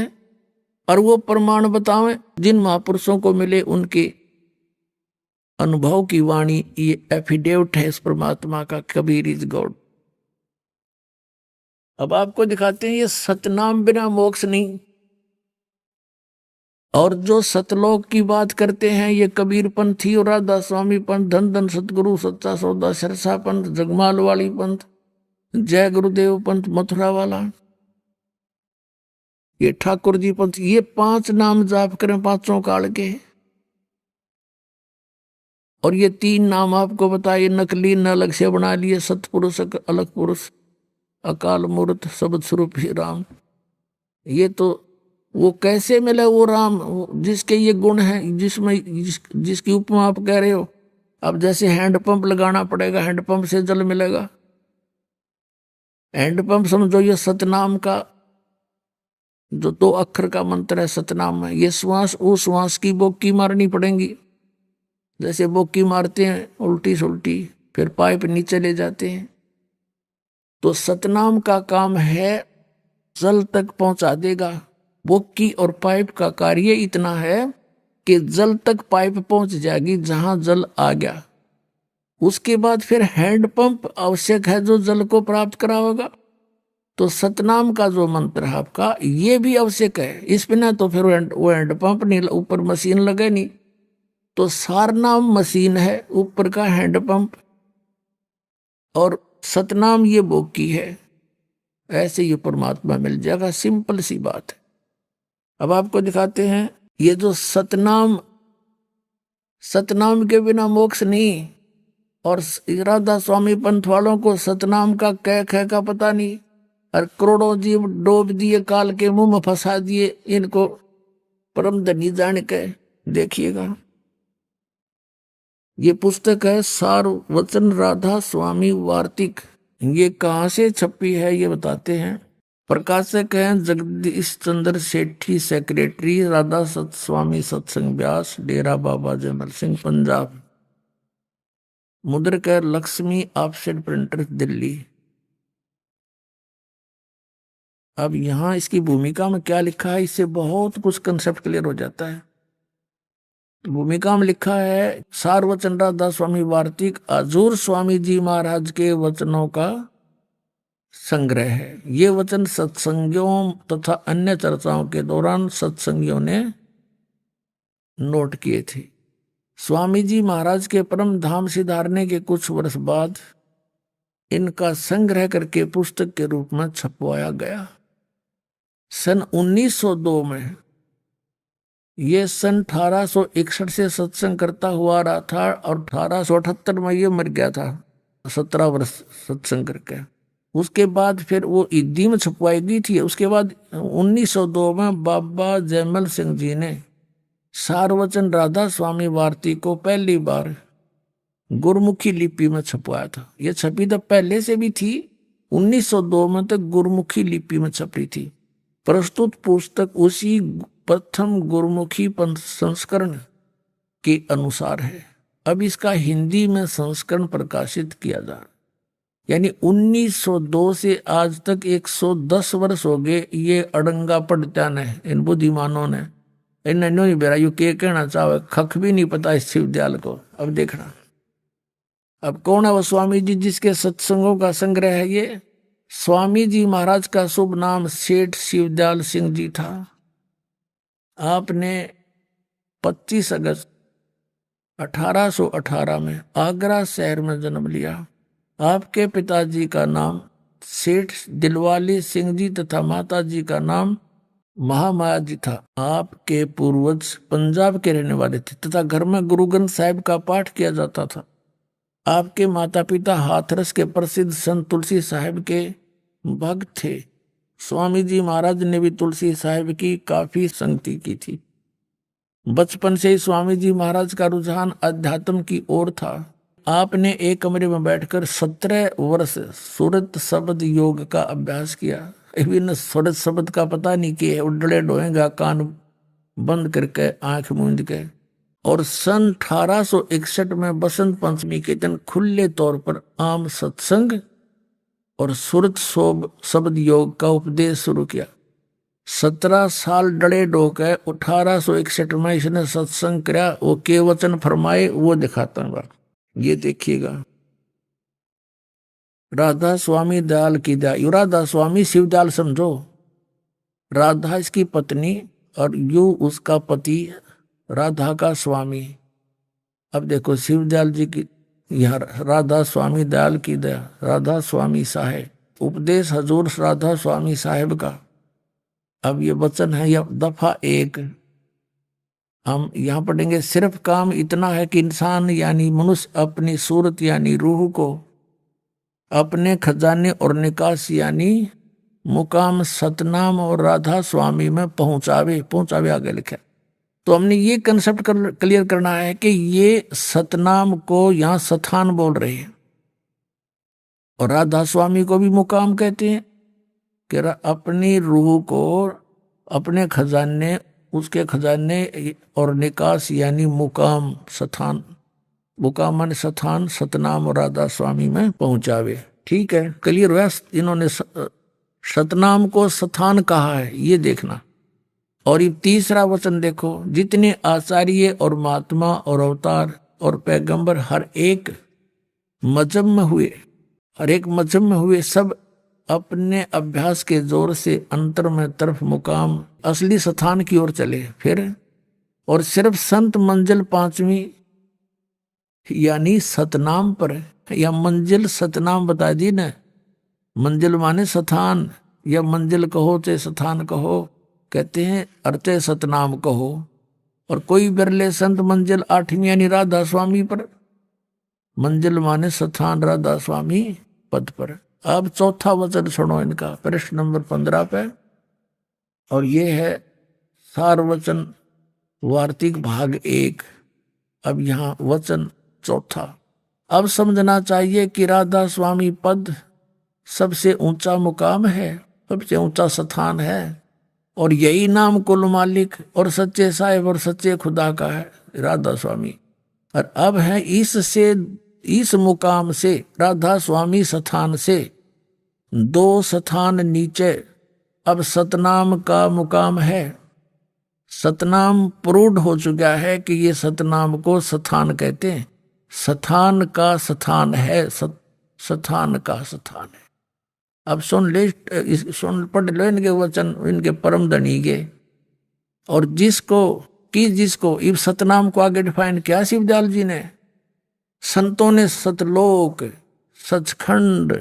[SPEAKER 2] और वो प्रमाण बतावें जिन महापुरुषों को मिले उनके अनुभव की वाणी। ये एफिडेविट है इस परमात्मा का, कबीर इज गॉड। अब आपको दिखाते हैं ये सतनाम बिना मोक्ष नहीं। और जो सतलोक की बात करते हैं ये कबीर पंथी और राधा स्वामी पंथ, धन धन सतगुरु सच्चा सौदा सरसा पंथ, जगमाल वाली पंथ, जय गुरुदेव पंथ मथुरा वाला, ये ठाकुर जी पंथ, ये 5 नाम जाप करें पांचों काल के। और ये 3 नाम आपको बताइए नकली न अलग से बना लिए, सतपुरुष अलग पुरुष अकाल मूर्त शब्द स्वरूप ही राम। ये तो वो कैसे मिला वो राम जिसके ये गुण है, जिसकी उपमा आप कह रहे हो। अब जैसे हैंडपंप लगाना पड़ेगा, हैंडपंप से जल मिलेगा। हैंडपंप समझो ये सतनाम का जो 2 अक्षर का मंत्र है सतनाम में। ये श्वास उस श्वास की बोकी मारनी पड़ेगी, जैसे बोकी मारते हैं उल्टी सुल्टी, फिर पाइप नीचे ले जाते हैं। तो सतनाम का काम है जल तक पहुंचा देगा। बोकी और पाइप का कार्य इतना है कि जल तक पाइप पहुंच जाएगी जहां जल आ गया। उसके बाद फिर हैंडपंप आवश्यक है जो जल को प्राप्त कराएगा। तो सतनाम का जो मंत्र है आपका ये भी आवश्यक है। इस बिना तो फिर वो हैंडपंप नहीं, ऊपर मशीन लगे नहीं। तो सारनाम मशीन है, ऊपर का हैंडपंप, और सतनाम ये बोकी है। ऐसे ये परमात्मा मिल जाएगा, सिंपल सी बात है। अब आपको दिखाते हैं ये जो सतनाम, सतनाम के बिना मोक्ष नहीं। और राधा स्वामी पंथ वालों को सतनाम का कह का पता नहीं, और करोड़ों जीव डोब दिए, काल के मुंह में फंसा दिए इनको परम धनी जान के। देखिएगा ये पुस्तक है सार वचन राधा स्वामी वार्तिक। ये कहाँ से छपी है ये बताते हैं। प्रकाशक हैं जगदीश चंद्र सेठी, सेक्रेटरी राधा सत स्वामी सत्संग व्यास, डेरा बाबा जयमल सिंह पंजाब। मुद्रक लक्ष्मी ऑफसेट प्रिंटर दिल्ली। अब यहां इसकी भूमिका में क्या लिखा है इससे बहुत कुछ कंसेप्ट क्लियर हो जाता है। भूमिका में लिखा है सार वचन राधा स्वामी वार्तिक हजूर स्वामी जी महाराज के वचनों का संग्रह है। ये वचन सत्संगियों तथा अन्य चर्चाओं के दौरान सत्संगियों ने नोट किए थे। स्वामी जी महाराज के परम धाम सिधारने के कुछ वर्ष बाद इनका संग्रह करके पुस्तक के रूप में छपवाया गया। सन 1902 में, ये सन 1861 से सत्संग करता हुआ रहा था और 1878 में ये मर गया था। 17 वर्ष सत्संग करके। उसके बाद फिर वो हिंदी में छपवाई गई थी। उसके बाद 1902 में बाबा जयमल सिंह जी ने सारवचन राधा स्वामी भारती को पहली बार गुरमुखी लिपि में छपवाया था। ये छपी तो पहले से भी थी, 1902 में तक गुरमुखी लिपि में छपी थी। प्रस्तुत पुस्तक उसी प्रथम गुरमुखी संस्करण के अनुसार है। अब इसका हिंदी में संस्करण प्रकाशित किया जा रहा, यानी 1902 से आज तक 110 वर्ष हो गए। ये अड़ंगा पंडितान है, इन बुद्धिमानों ने इन्हें नहीं बेरा यू के कहना चाहे, खख भी नहीं पता इस शिवदयाल को। अब देखना, अब कौन है वो स्वामी जी जिसके सत्संगों का संग्रह है ये? स्वामी जी महाराज का शुभ नाम सेठ शिवदयाल सिंह जी था। आपने 25 अगस्त 1818 में आगरा शहर में जन्म लिया। आपके पिताजी का नाम सेठ दिलवाली सिंह जी तथा माता जी का नाम महामाया जी था। आपके पूर्वज पंजाब के रहने वाले थे तथा घर में गुरु ग्रंथ साहिब का पाठ किया जाता था। आपके माता पिता हाथरस के प्रसिद्ध संत तुलसी साहिब के भक्त थे। स्वामी जी महाराज ने भी तुलसी साहिब की काफी संगति की थी। बचपन से ही स्वामी जी महाराज का रुझान अध्यात्म की ओर था। आपने एक कमरे में बैठकर 17 वर्ष सूरत शब्द योग का अभ्यास किया। इन सूरत शब्द का पता नहीं कि उडले डोएगा कान बंद करके आंख मूंद के। और सन 1861 में बसंत पंचमी के दिन खुले तौर पर आम सत्संग और सूरत शब्द योग का उपदेश शुरू किया। 17 साल डड़े डोके 1861 में इसने सत्संग किया। वो के वचन फरमाए वो दिखाता हूं, ये देखिएगा। राधा स्वामी दयाल की दया। राधा स्वामी शिवदयाल समझो, राधा इसकी पत्नी और यू उसका पति, राधा का स्वामी। अब देखो शिवदयाल जी की यहाँ राधा स्वामी दयाल की दया, राधा स्वामी साहेब, उपदेश हजूर राधा स्वामी साहेब का। अब ये वचन है या दफा 1 हम यहाँ पढ़ेंगे। सिर्फ काम इतना है कि इंसान यानी मनुष्य अपनी सूरत यानी रूह को अपने खजाने और निकास यानी मुकाम सतनाम और राधा स्वामी में पहुंचावे आगे लिखा। तो हमने ये कंसेप्ट क्लियर करना है कि ये सतनाम को यहाँ सथान बोल रहे हैं और राधा स्वामी को भी मुकाम कहते हैं कि अपनी रूह को अपने खजाने, उसके खजाने और निकास यानी मुकाम सथान, मुकाम माने सथान, सतनाम और राधा स्वामी में पहुंचावे। ठीक है, क्लियर हुआ। इन्होंने सतनाम को सथान कहा है, ये देखना। और ये तीसरा वचन देखो, जितने आचार्य और महात्मा और अवतार और पैगंबर हर एक मजहब में हुए सब अपने अभ्यास के जोर से अंतर में तरफ मुकाम असली स्थान की ओर चले। फिर और सिर्फ संत मंजिल 5वीं यानी सतनाम पर, या मंजिल सतनाम बता दी ना। मंजिल माने स्थान, या मंजिल कहो चाहे स्थान कहो, कहते हैं अर्थे सतनाम कहो। और कोई बिरले संत मंजिल 8वीं यानी राधा स्वामी पर, मंजिल माने स्थान राधा स्वामी पद पर। अब चौथा वचन सुनो इनका, प्रश्न नंबर 15 पे, और ये है सारवचन वार्तिक भाग 1। अब यहाँ वचन चौथा। अब समझना चाहिए कि राधा स्वामी पद सबसे ऊंचा मुकाम है, सबसे ऊंचा स्थान है, और यही नाम कुल मालिक और सच्चे साहिब और सच्चे खुदा का है, राधा स्वामी। और अब है इस मुकाम से, राधा स्वामी स्थान से 2 स्थान नीचे अब सतनाम का मुकाम है। सतनाम प्रूड हो चुका है कि ये सतनाम को स्थान कहते हैं। स्थान का स्थान है, स्थान का स्थान है। अब सुन पढ़ लो इनके वचन, इनके परम धनी के। और जिसको इस सतनाम को आगे डिफाइन किया शिवदयाल जी ने। संतों ने सतलोक, सचखंड,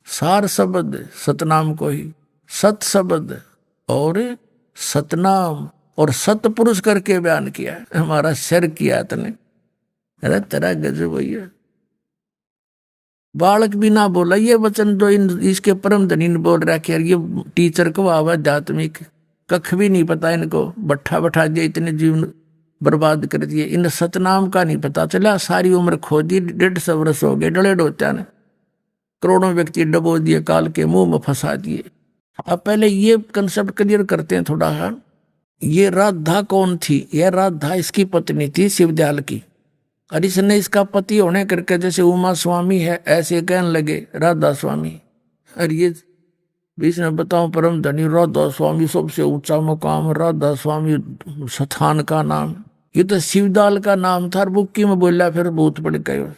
[SPEAKER 2] सार शब्द सतनाम को ही सत शब्द और सतनाम और सतपुरुष करके बयान किया है। हमारा सर किया तने, अरे तेरा गजब भैया। बालक भी ना बोला ये वचन जो इसके परम धनी ने बोल रहा है। ये टीचर को आध्यात्मिक कख भी नहीं पता इनको, बैठा बैठा दिया, इतने जीवन बर्बाद कर दिए। इन सतनाम का नहीं पता चला, सारी उम्र खो दी, 150 वर्ष हो गए डले डोत्या ने, करोड़ों व्यक्ति डबो दिए, काल के मुंह में फंसा दिए। अब पहले ये कंसेप्ट क्लियर करते हैं थोड़ा सा। ये राधा कौन थी? यह राधा इसकी पत्नी थी शिवदयाल की, और इसने इसका पति होने करके जैसे उमा स्वामी है ऐसे कहने लगे राधा स्वामी। और ये इसने बताओ परम धनी राधा स्वामी सबसे ऊंचा मुकाम, राधा स्वामी स्थान का नाम, ये तो शिवदयाल का नाम था। बुक्की में बोला फिर भूत पड़ गए।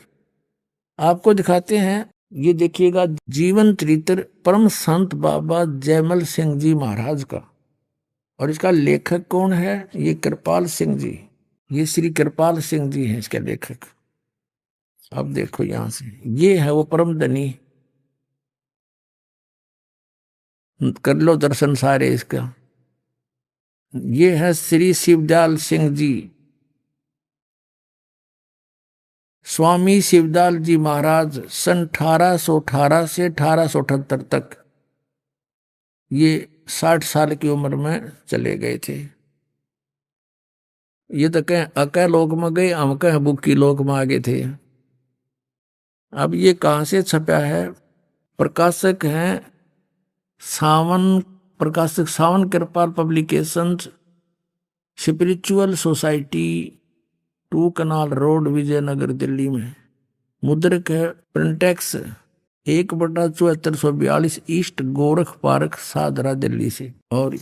[SPEAKER 2] आपको दिखाते हैं, ये देखिएगा जीवन चरित्र परम संत बाबा जयमल सिंह जी महाराज का। और इसका लेखक कौन है? ये कृपाल सिंह जी, ये श्री कृपाल सिंह जी हैं इसके लेखक। अब देखो यहां से, ये है वो परम धनी, कर लो दर्शन सारे इसका। ये है श्री शिवदयाल सिंह जी, स्वामी शिवदयाल जी महाराज सन 1818 से 1878 तक ये 60 साल की उम्र में चले गए थे। ये तो कहें अकह लोक में गए, हम कहें बुक्की लोक में आगे थे। अब ये कहां से छपा है? प्रकाशक हैं सावन, प्रकाशक सावन कृपाल publications, spiritual society, 2 canal road, Vijayanagar, Delhi में। मुद्रक है printex 1/7442 east Gorakh park, Sadra, Delhi से। और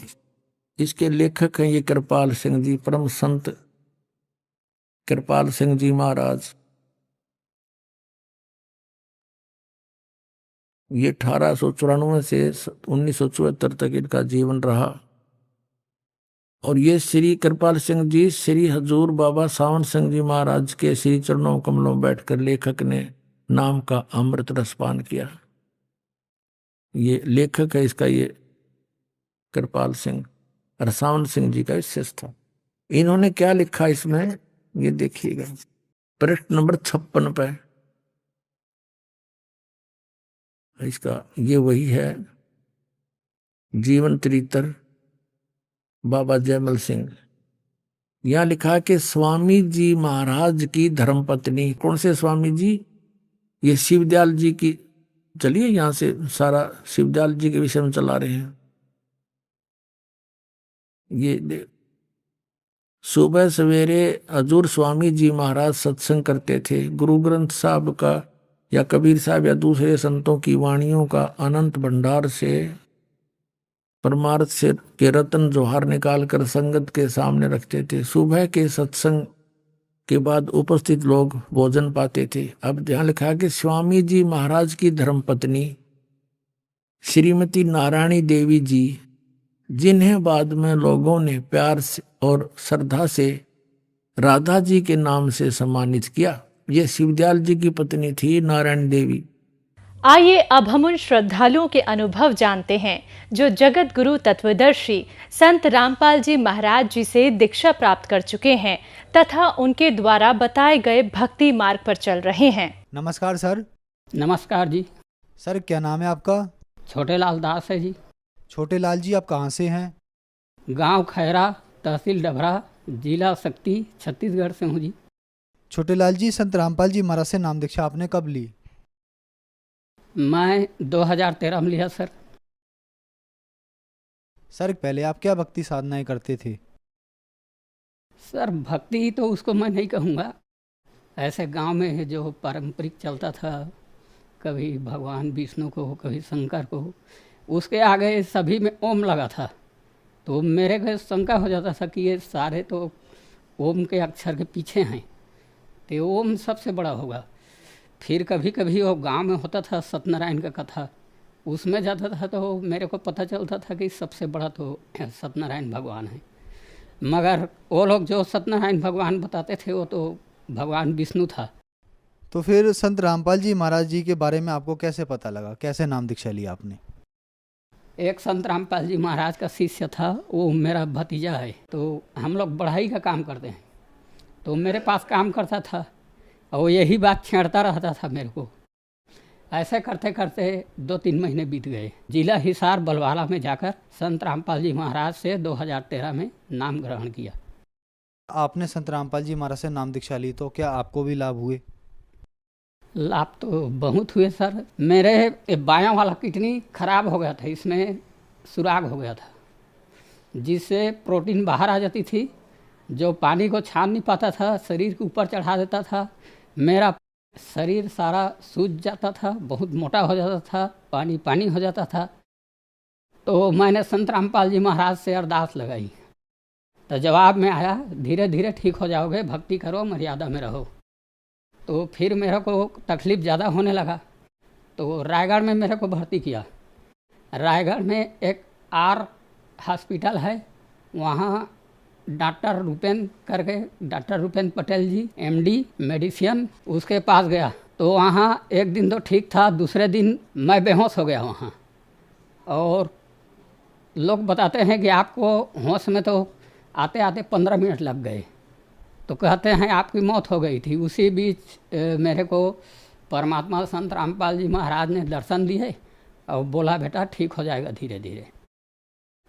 [SPEAKER 2] इसके लेखक हैं ये कृपाल सिंह जी, परम संत कृपाल सिंह जी महाराज। ये 1894 से 1974 तक इनका जीवन रहा। और ये श्री कृपाल सिंह जी श्री हजूर बाबा सावन सिंह जी महाराज के श्री चरणों कमलों बैठकर लेखक ने नाम का अमृत रसपान किया। ये लेखक है इसका, ये कृपाल सिंह और सावन सिंह जी का विशेष था। इन्होंने क्या लिखा इसमें, ये देखिएगा पृष्ठ नंबर 56 पे इसका, ये वही है जीवन चरित्र बाबा जयमल सिंह। यहां लिखा कि स्वामी जी महाराज की धर्मपत्नी, कौन से स्वामी जी? ये शिवदयाल जी की। चलिए यहां से सारा शिवदयाल जी के विषय में चला रहे हैं। ये सुबह सवेरे हजूर स्वामी जी महाराज सत्संग करते थे। गुरु ग्रंथ साहब का या कबीर साहब या दूसरे संतों की वाणियों का अनंत भंडार से परमार्थ से के रत्न जोहार निकाल कर संगत के सामने रखते थे। सुबह के सत्संग के बाद उपस्थित लोग भोजन पाते थे। अब यहाँ लिखा कि स्वामी जी महाराज की धर्मपत्नी श्रीमती नारायणी देवी जी, जिन्हें बाद में लोगों ने प्यार से और श्रद्धा से राधा जी के नाम से सम्मानित किया, ये शिवदयाल जी की पत्नी थी नारायण देवी।
[SPEAKER 3] आइए अब हम उन श्रद्धालुओं के अनुभव जानते हैं जो जगत गुरु तत्वदर्शी संत रामपाल जी महाराज जी से दीक्षा प्राप्त कर चुके हैं तथा उनके द्वारा बताए गए भक्ति मार्ग पर चल रहे हैं।
[SPEAKER 4] नमस्कार सर।
[SPEAKER 5] नमस्कार जी।
[SPEAKER 4] सर क्या नाम है आपका?
[SPEAKER 5] छोटे लाल दास है जी।
[SPEAKER 4] छोटे लाल जी आप कहाँ से हैं?
[SPEAKER 5] गांव खैरा, तहसील डभरा, जिला शक्ति, छत्तीसगढ़ से हूँ जी।
[SPEAKER 4] छोटे लाल जी, संत रामपाल जी महाराज से नाम दीक्षा आपने कब ली?
[SPEAKER 5] मैं 2013 में लिया सर।
[SPEAKER 4] सर पहले आप क्या भक्ति साधनाएं करते थे?
[SPEAKER 5] सर भक्ति तो उसको मैं नहीं कहूँगा, ऐसे गांव में जो पारंपरिक चलता था, कभी भगवान विष्णु को, कभी शंकर को, उसके आगे सभी में ओम लगा था। तो मेरे को शंका हो जाता था कि ये सारे तो ओम के अक्षर के पीछे हैं, तो ओम सबसे बड़ा होगा। फिर कभी कभी वो गांव में होता था सत्यनारायण का कथा, उसमें जाता था तो मेरे को पता चलता था कि सबसे बड़ा तो सत्यनारायण भगवान है। मगर वो लोग जो सत्यनारायण भगवान बताते थे वो तो भगवान विष्णु था।
[SPEAKER 4] तो फिर संत रामपाल जी महाराज जी के बारे में आपको कैसे पता लगा, कैसे नाम दीक्षा लिया आपने?
[SPEAKER 5] एक संत रामपाल जी महाराज का शिष्य था, वो मेरा भतीजा है। तो हम लोग बढ़ाई का काम करते हैं, तो मेरे पास काम करता था और यही बात छेड़ता रहता था मेरे को। ऐसे करते करते 2-3 महीने बीत गए। जिला हिसार बलवाला में जाकर संत रामपाल जी महाराज से 2013 में नाम ग्रहण किया।
[SPEAKER 4] आपने संत रामपाल जी महाराज से नाम दीक्षा ली तो क्या आपको भी लाभ हुए?
[SPEAKER 5] लाभ तो बहुत हुए सर। मेरे बायां वाला किडनी खराब हो गया था, इसमें सुराग हो गया था जिससे प्रोटीन बाहर आ जाती थी, जो पानी को छान नहीं पाता था, शरीर के ऊपर चढ़ा देता था। मेरा शरीर सारा सूज जाता था, बहुत मोटा हो जाता था, पानी पानी हो जाता था। तो मैंने संत रामपाल जी महाराज से अरदास लगाई तो जवाब में आया, धीरे धीरे ठीक हो जाओगे, भक्ति करो, मर्यादा में रहो। तो फिर मेरे को तकलीफ़ ज़्यादा होने लगा तो रायगढ़ में मेरे को भर्ती किया। रायगढ़ में एक आर हॉस्पिटल है, वहाँ डॉक्टर रूपेन पटेल जी MD मेडिसिन, उसके पास गया तो वहाँ एक दिन तो ठीक था, दूसरे दिन मैं बेहोश हो गया वहाँ। और लोग बताते हैं कि आपको होश में तो आते आते 15 मिनट लग गए, तो कहते हैं आपकी मौत हो गई थी। उसी बीच मेरे को परमात्मा संत रामपाल जी महाराज ने दर्शन दिए और बोला बेटा ठीक हो जाएगा धीरे धीरे।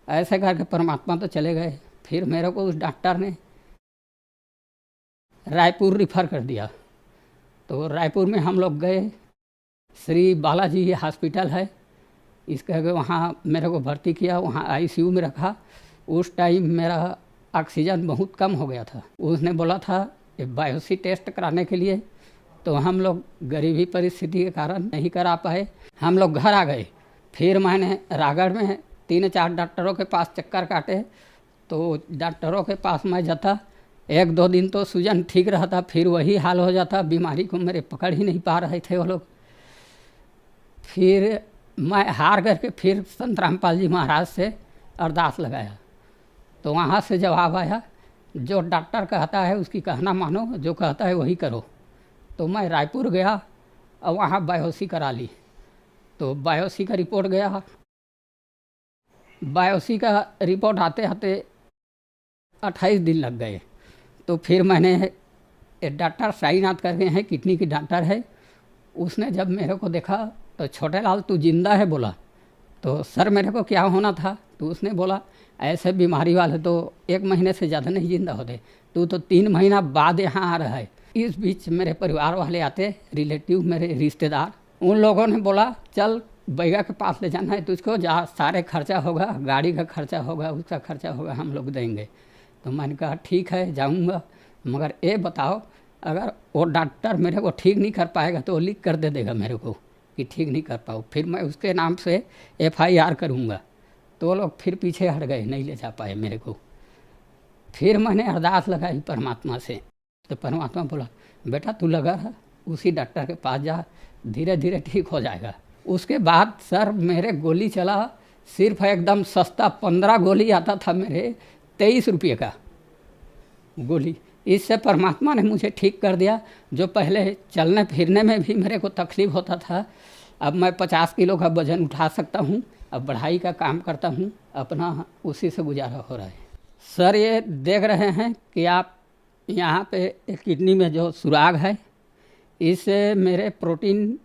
[SPEAKER 5] ऐसे करके परमात्मा तो चले गए। फिर मेरे को उस डॉक्टर ने रायपुर रिफ़र कर दिया। तो रायपुर में हम लोग गए, श्री बालाजी हॉस्पिटल है, इसके वहाँ मेरे को भर्ती किया, वहाँ ICU में रखा। उस टाइम मेरा ऑक्सीजन बहुत कम हो गया था। उसने बोला था बायोप्सी टेस्ट कराने के लिए, तो हम लोग गरीबी परिस्थिति के कारण नहीं करा पाए, हम लोग घर आ गए। फिर मैंने रायगढ़ में 3-4 डॉक्टरों के पास चक्कर काटे, तो डॉक्टरों के पास मैं जाता, 1-2 दिन तो सूजन ठीक रहता, फिर वही हाल हो जाता, बीमारी को मेरे पकड़ ही नहीं पा रहे थे वो लोग। फिर मैं हार करके फिर संत रामपाल जी महाराज से अरदास लगाया तो वहाँ से जवाब आया, जो डॉक्टर कहता है उसकी कहना मानो, जो कहता है वही करो। तो मैं रायपुर गया और वहाँ बायोप्सी करा ली। तो बायोप्सी का रिपोर्ट गया, बायोप्सी का रिपोर्ट आते आते 28 दिन लग गए। तो फिर मैंने डॉक्टर साईनाथ करके हैं, किडनी की डॉक्टर है, उसने जब मेरे को देखा तो छोटे लाल तू जिंदा है बोला। तो सर मेरे को क्या होना था? तो उसने बोला ऐसे बीमारी वाले तो 1 महीने से ज़्यादा नहीं जिंदा होते, तू तो 3 महीना बाद यहाँ आ रहा है। इस बीच मेरे परिवार वाले आते, रिलेटिव मेरे रिश्तेदार, उन लोगों ने बोला चल बैगा के पास ले जाना है तुझको, जहाँ सारे खर्चा होगा, गाड़ी का खर्चा होगा, उसका खर्चा होगा, हम लोग देंगे। तो मैंने कहा ठीक है जाऊँगा, मगर ये बताओ अगर वो डॉक्टर मेरे को ठीक नहीं कर पाएगा तो वो लिख कर दे देगा मेरे को कि ठीक नहीं कर पाओ, फिर मैं उसके नाम से FIR करूँगा। तो वो लोग फिर पीछे हट गए, नहीं ले जा पाए मेरे को। फिर मैंने अरदास लगाई परमात्मा से, तो परमात्मा बोला बेटा तू लगा रहा, उसी डॉक्टर के पास जा, धीरे धीरे ठीक हो जाएगा। उसके बाद सर मेरे गोली चला, सिर्फ एकदम सस्ता 15 गोली आता था मेरे, 23 रुपये का गोली। इससे परमात्मा ने मुझे ठीक कर दिया। जो पहले चलने फिरने में भी मेरे को तकलीफ़ होता था, अब मैं 50 किलो का वज़न उठा सकता हूँ, अब बढ़ाई का काम करता हूँ, अपना उसी से गुजारा हो रहा है। सर ये देख रहे हैं कि आप यहाँ पे किडनी में जो सुराग है, इससे मेरे प्रोटीन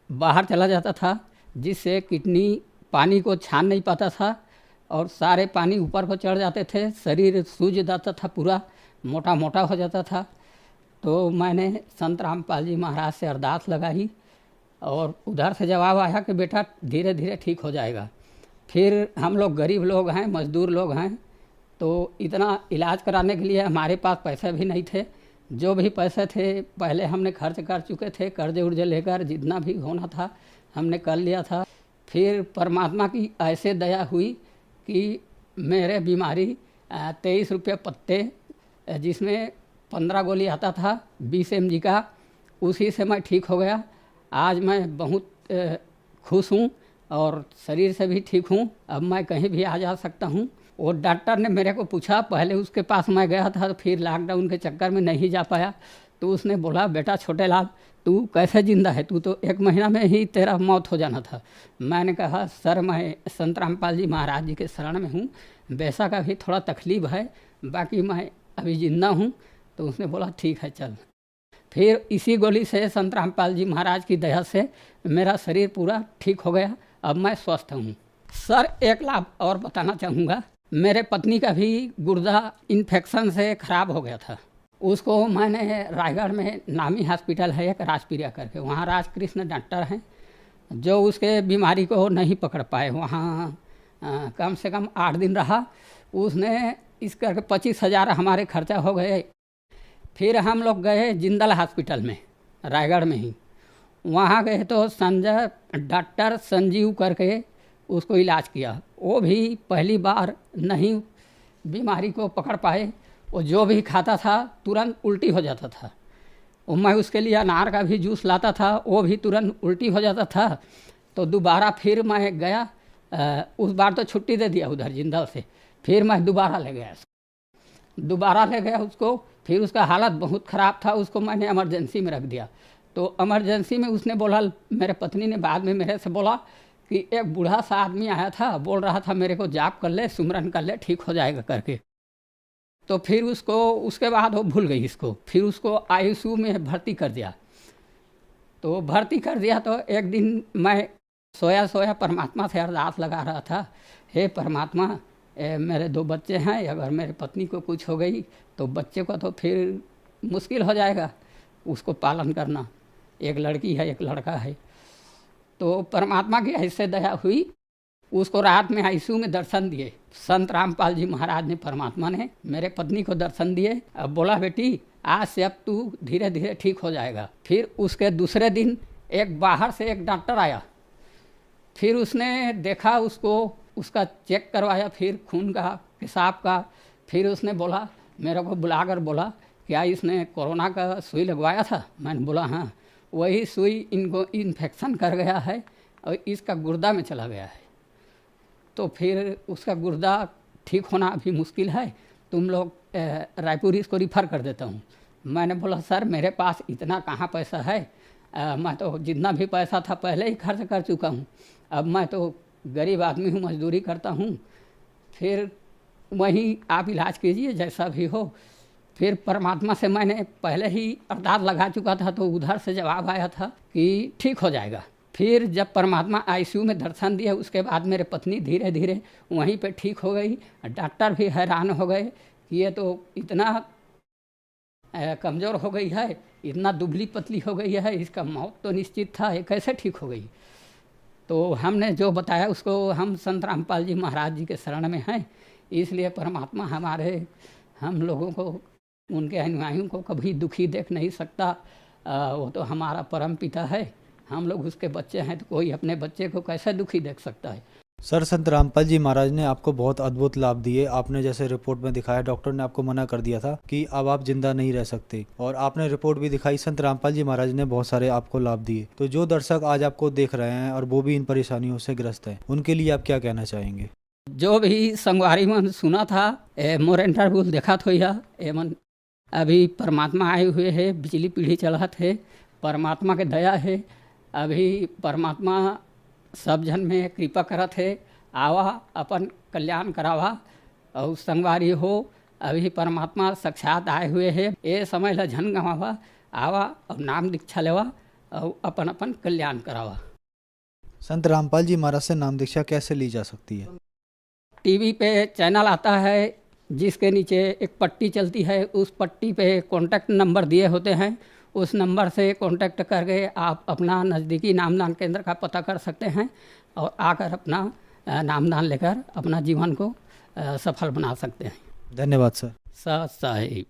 [SPEAKER 5] बाहर चला जाता था, जिससे किडनी पानी को छान नहीं पाता था और सारे पानी ऊपर को चढ़ जाते थे, शरीर सूज जाता था, पूरा मोटा मोटा हो जाता था। तो मैंने संत रामपाल जी महाराज से अरदास लगाई और उधर से जवाब आया कि बेटा धीरे धीरे ठीक हो जाएगा। फिर हम लोग गरीब लोग हैं, मजदूर लोग हैं, तो इतना इलाज कराने के लिए हमारे पास पैसे भी नहीं थे। जो भी पैसे थे पहले हमने खर्च कर चुके थे, कर्जे उर्जे लेकर जितना भी होना था हमने कर लिया था। फिर परमात्मा की ऐसे दया हुई कि मेरे बीमारी 23 रुपये पत्ते, जिसमें 15 गोली आता था 20 mg का, उसी से मैं ठीक हो गया। आज मैं बहुत खुश हूँ और शरीर से भी ठीक हूँ। अब मैं कहीं भी आ जा सकता हूँ। वो डॉक्टर ने मेरे को पूछा, पहले उसके पास मैं गया था, फिर लॉकडाउन के चक्कर में नहीं जा पाया, तो उसने बोला बेटा छोटे लाल तू कैसे जिंदा है, तू तो 1 महीना में ही तेरा मौत हो जाना था। मैंने कहा सर मैं संत रामपाल जी महाराज जी के शरण में हूँ, बेशक अभी थोड़ा तकलीफ है, बाकी मैं अभी जिंदा हूँ। तो उसने बोला ठीक है चल। फिर इसी गोली से संत रामपाल जी महाराज की दया से मेरा शरीर पूरा ठीक हो गया। अब मैं स्वस्थ हूँ। सर एक लाभ और बताना चाहूँगा, मेरे पत्नी का भी गुर्दा इन्फेक्शन से ख़राब हो गया था। उसको मैंने रायगढ़ में नामी हॉस्पिटल है एक राजप्रिया करके, वहाँ राजकृष्ण डॉक्टर हैं जो उसके बीमारी को नहीं पकड़ पाए। वहाँ कम से कम 8 दिन रहा, उसने इस करके 25,000 हमारे खर्चा हो गए। फिर हम लोग गए जिंदल हॉस्पिटल में रायगढ़ में ही, वहाँ गए तो संजय डॉक्टर संजीव करके उसको इलाज किया। वो भी पहली बार नहीं बीमारी को पकड़ पाए। वो जो भी खाता था तुरंत उल्टी हो जाता था। और मैं उसके लिए अनार का भी जूस लाता था, वो भी तुरंत उल्टी हो जाता था। तो दोबारा फिर मैं गया, उस बार तो छुट्टी दे दिया उधर जिंदल से। फिर मैं दोबारा ले गया उसको। फिर उसका हालत बहुत ख़राब था, उसको मैंने इमरजेंसी में रख दिया। तो इमरजेंसी में उसने बोला, मेरे पत्नी ने बाद में मेरे से बोला कि एक बूढ़ा सा आदमी आया था, बोल रहा था मेरे को जाप कर ले, सुमरन कर ले, ठीक हो जाएगा करके। तो फिर उसको उसके बाद वो भूल गई इसको। फिर उसको आईसीयू में भर्ती कर दिया। तो भर्ती कर दिया तो एक दिन मैं सोया परमात्मा से अरदास लगा रहा था, हे परमात्मा, मेरे 2 बच्चे हैं, अगर मेरे पत्नी को कुछ हो गई तो बच्चे को तो फिर मुश्किल हो जाएगा उसको पालन करना। एक लड़की है एक लड़का है। तो परमात्मा की ऐसे दया हुई, उसको रात में आईसीयू में दर्शन दिए संत रामपाल जी महाराज ने, परमात्मा ने मेरे पत्नी को दर्शन दिए। अब बोला बेटी आज से अब तू धीरे धीरे ठीक हो जाएगा। फिर उसके दूसरे दिन एक बाहर से एक डॉक्टर आया। फिर उसने देखा उसको, उसका चेक करवाया, फिर खून का पेशाब का। फिर उसने बोला, मेरे को बुलाकर बोला, क्या इसने कोरोना का सुई लगवाया था? मैंने बोला हाँ। वही सुई इनको इन्फेक्शन कर गया है और इसका गुर्दा में चला गया है। तो फिर उसका गुर्दा ठीक होना अभी मुश्किल है, तुम लोग रायपुर इसको रिफ़र कर देता हूँ। मैंने बोला सर मेरे पास इतना कहाँ पैसा है, मैं तो जितना भी पैसा था पहले ही खर्च कर चुका हूँ। अब मैं तो गरीब आदमी हूँ, मजदूरी करता हूँ। फिर वहीं आप इलाज कीजिए जैसा भी हो। फिर परमात्मा से मैंने पहले ही अरदास लगा चुका था, तो उधर से जवाब आया था कि ठीक हो जाएगा। फिर जब परमात्मा आईसीयू में दर्शन दिया, उसके बाद मेरे पत्नी धीरे धीरे वहीं पे ठीक हो गई। डॉक्टर भी हैरान हो गए कि ये तो इतना कमज़ोर हो गई है, इतना दुबली पतली हो गई है, इसका मौत तो निश्चित था, ये कैसे ठीक हो गई। तो हमने जो बताया उसको, हम संत रामपाल जी महाराज जी के शरण में हैं, इसलिए परमात्मा हम लोगों को, उनके अनुयायियों को कभी दुखी देख नहीं सकता। वो तो हमारा परम पिता है, हम लोग उसके बच्चे हैं, तो कोई अपने बच्चे को कैसे दुखी देख सकता है।
[SPEAKER 4] सर संत रामपाल जी महाराज ने आपको बहुत अद्भुत लाभ दिए। आपने जैसे रिपोर्ट में दिखाया, डॉक्टर ने आपको मना कर दिया था कि अब आप जिंदा नहीं रह सकते, और आपने रिपोर्ट भी दिखाई। संत रामपाल जी महाराज ने बहुत सारे आपको लाभ दिए। तो जो दर्शक आज आपको देख रहे हैं और वो भी इन परेशानियों से ग्रस्त हैं, उनके लिए आप क्या कहना चाहेंगे?
[SPEAKER 5] जो भी संगवारी में सुना था, मोर इंटरव्यू देखा तो यह एमन अभी परमात्मा आए हुए है, बिजली पीढ़ी चलत है, परमात्मा के दया है। अभी परमात्मा सब जन में कृपा करत है, आवा अपन कल्याण करावा और संगवारी हो। अभी परमात्मा साक्षात आए हुए है, ये समय ला झन गवावा, आवा और नाम दीक्षा लेवा और अपन अपन कल्याण करावा।
[SPEAKER 4] संत रामपाल जी महाराज से नाम दीक्षा कैसे ली जा सकती है?
[SPEAKER 5] टीवी पे चैनल आता है जिसके नीचे एक पट्टी चलती है, उस पट्टी पे कॉन्टैक्ट नंबर दिए होते हैं, उस नंबर से कॉन्टैक्ट करके आप अपना नज़दीकी नामदान केंद्र का पता कर सकते हैं और आकर अपना नामदान लेकर अपना जीवन को सफल बना सकते हैं।
[SPEAKER 4] धन्यवाद सर।
[SPEAKER 5] साहिब।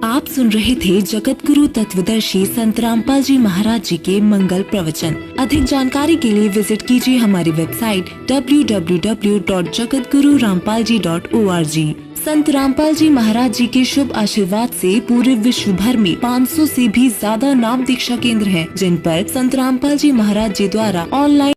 [SPEAKER 6] आप सुन रहे थे जगत गुरु तत्वदर्शी संत रामपाल जी महाराज जी के मंगल प्रवचन। अधिक जानकारी के लिए विजिट कीजिए हमारी वेबसाइट www.jagatgururampalji.org। संत रामपाल जी महाराज जी के शुभ आशीर्वाद से पूरे विश्व भर में 500 से भी ज्यादा नाम दीक्षा केंद्र हैं, जिन पर संत रामपाल जी महाराज जी द्वारा ऑनलाइन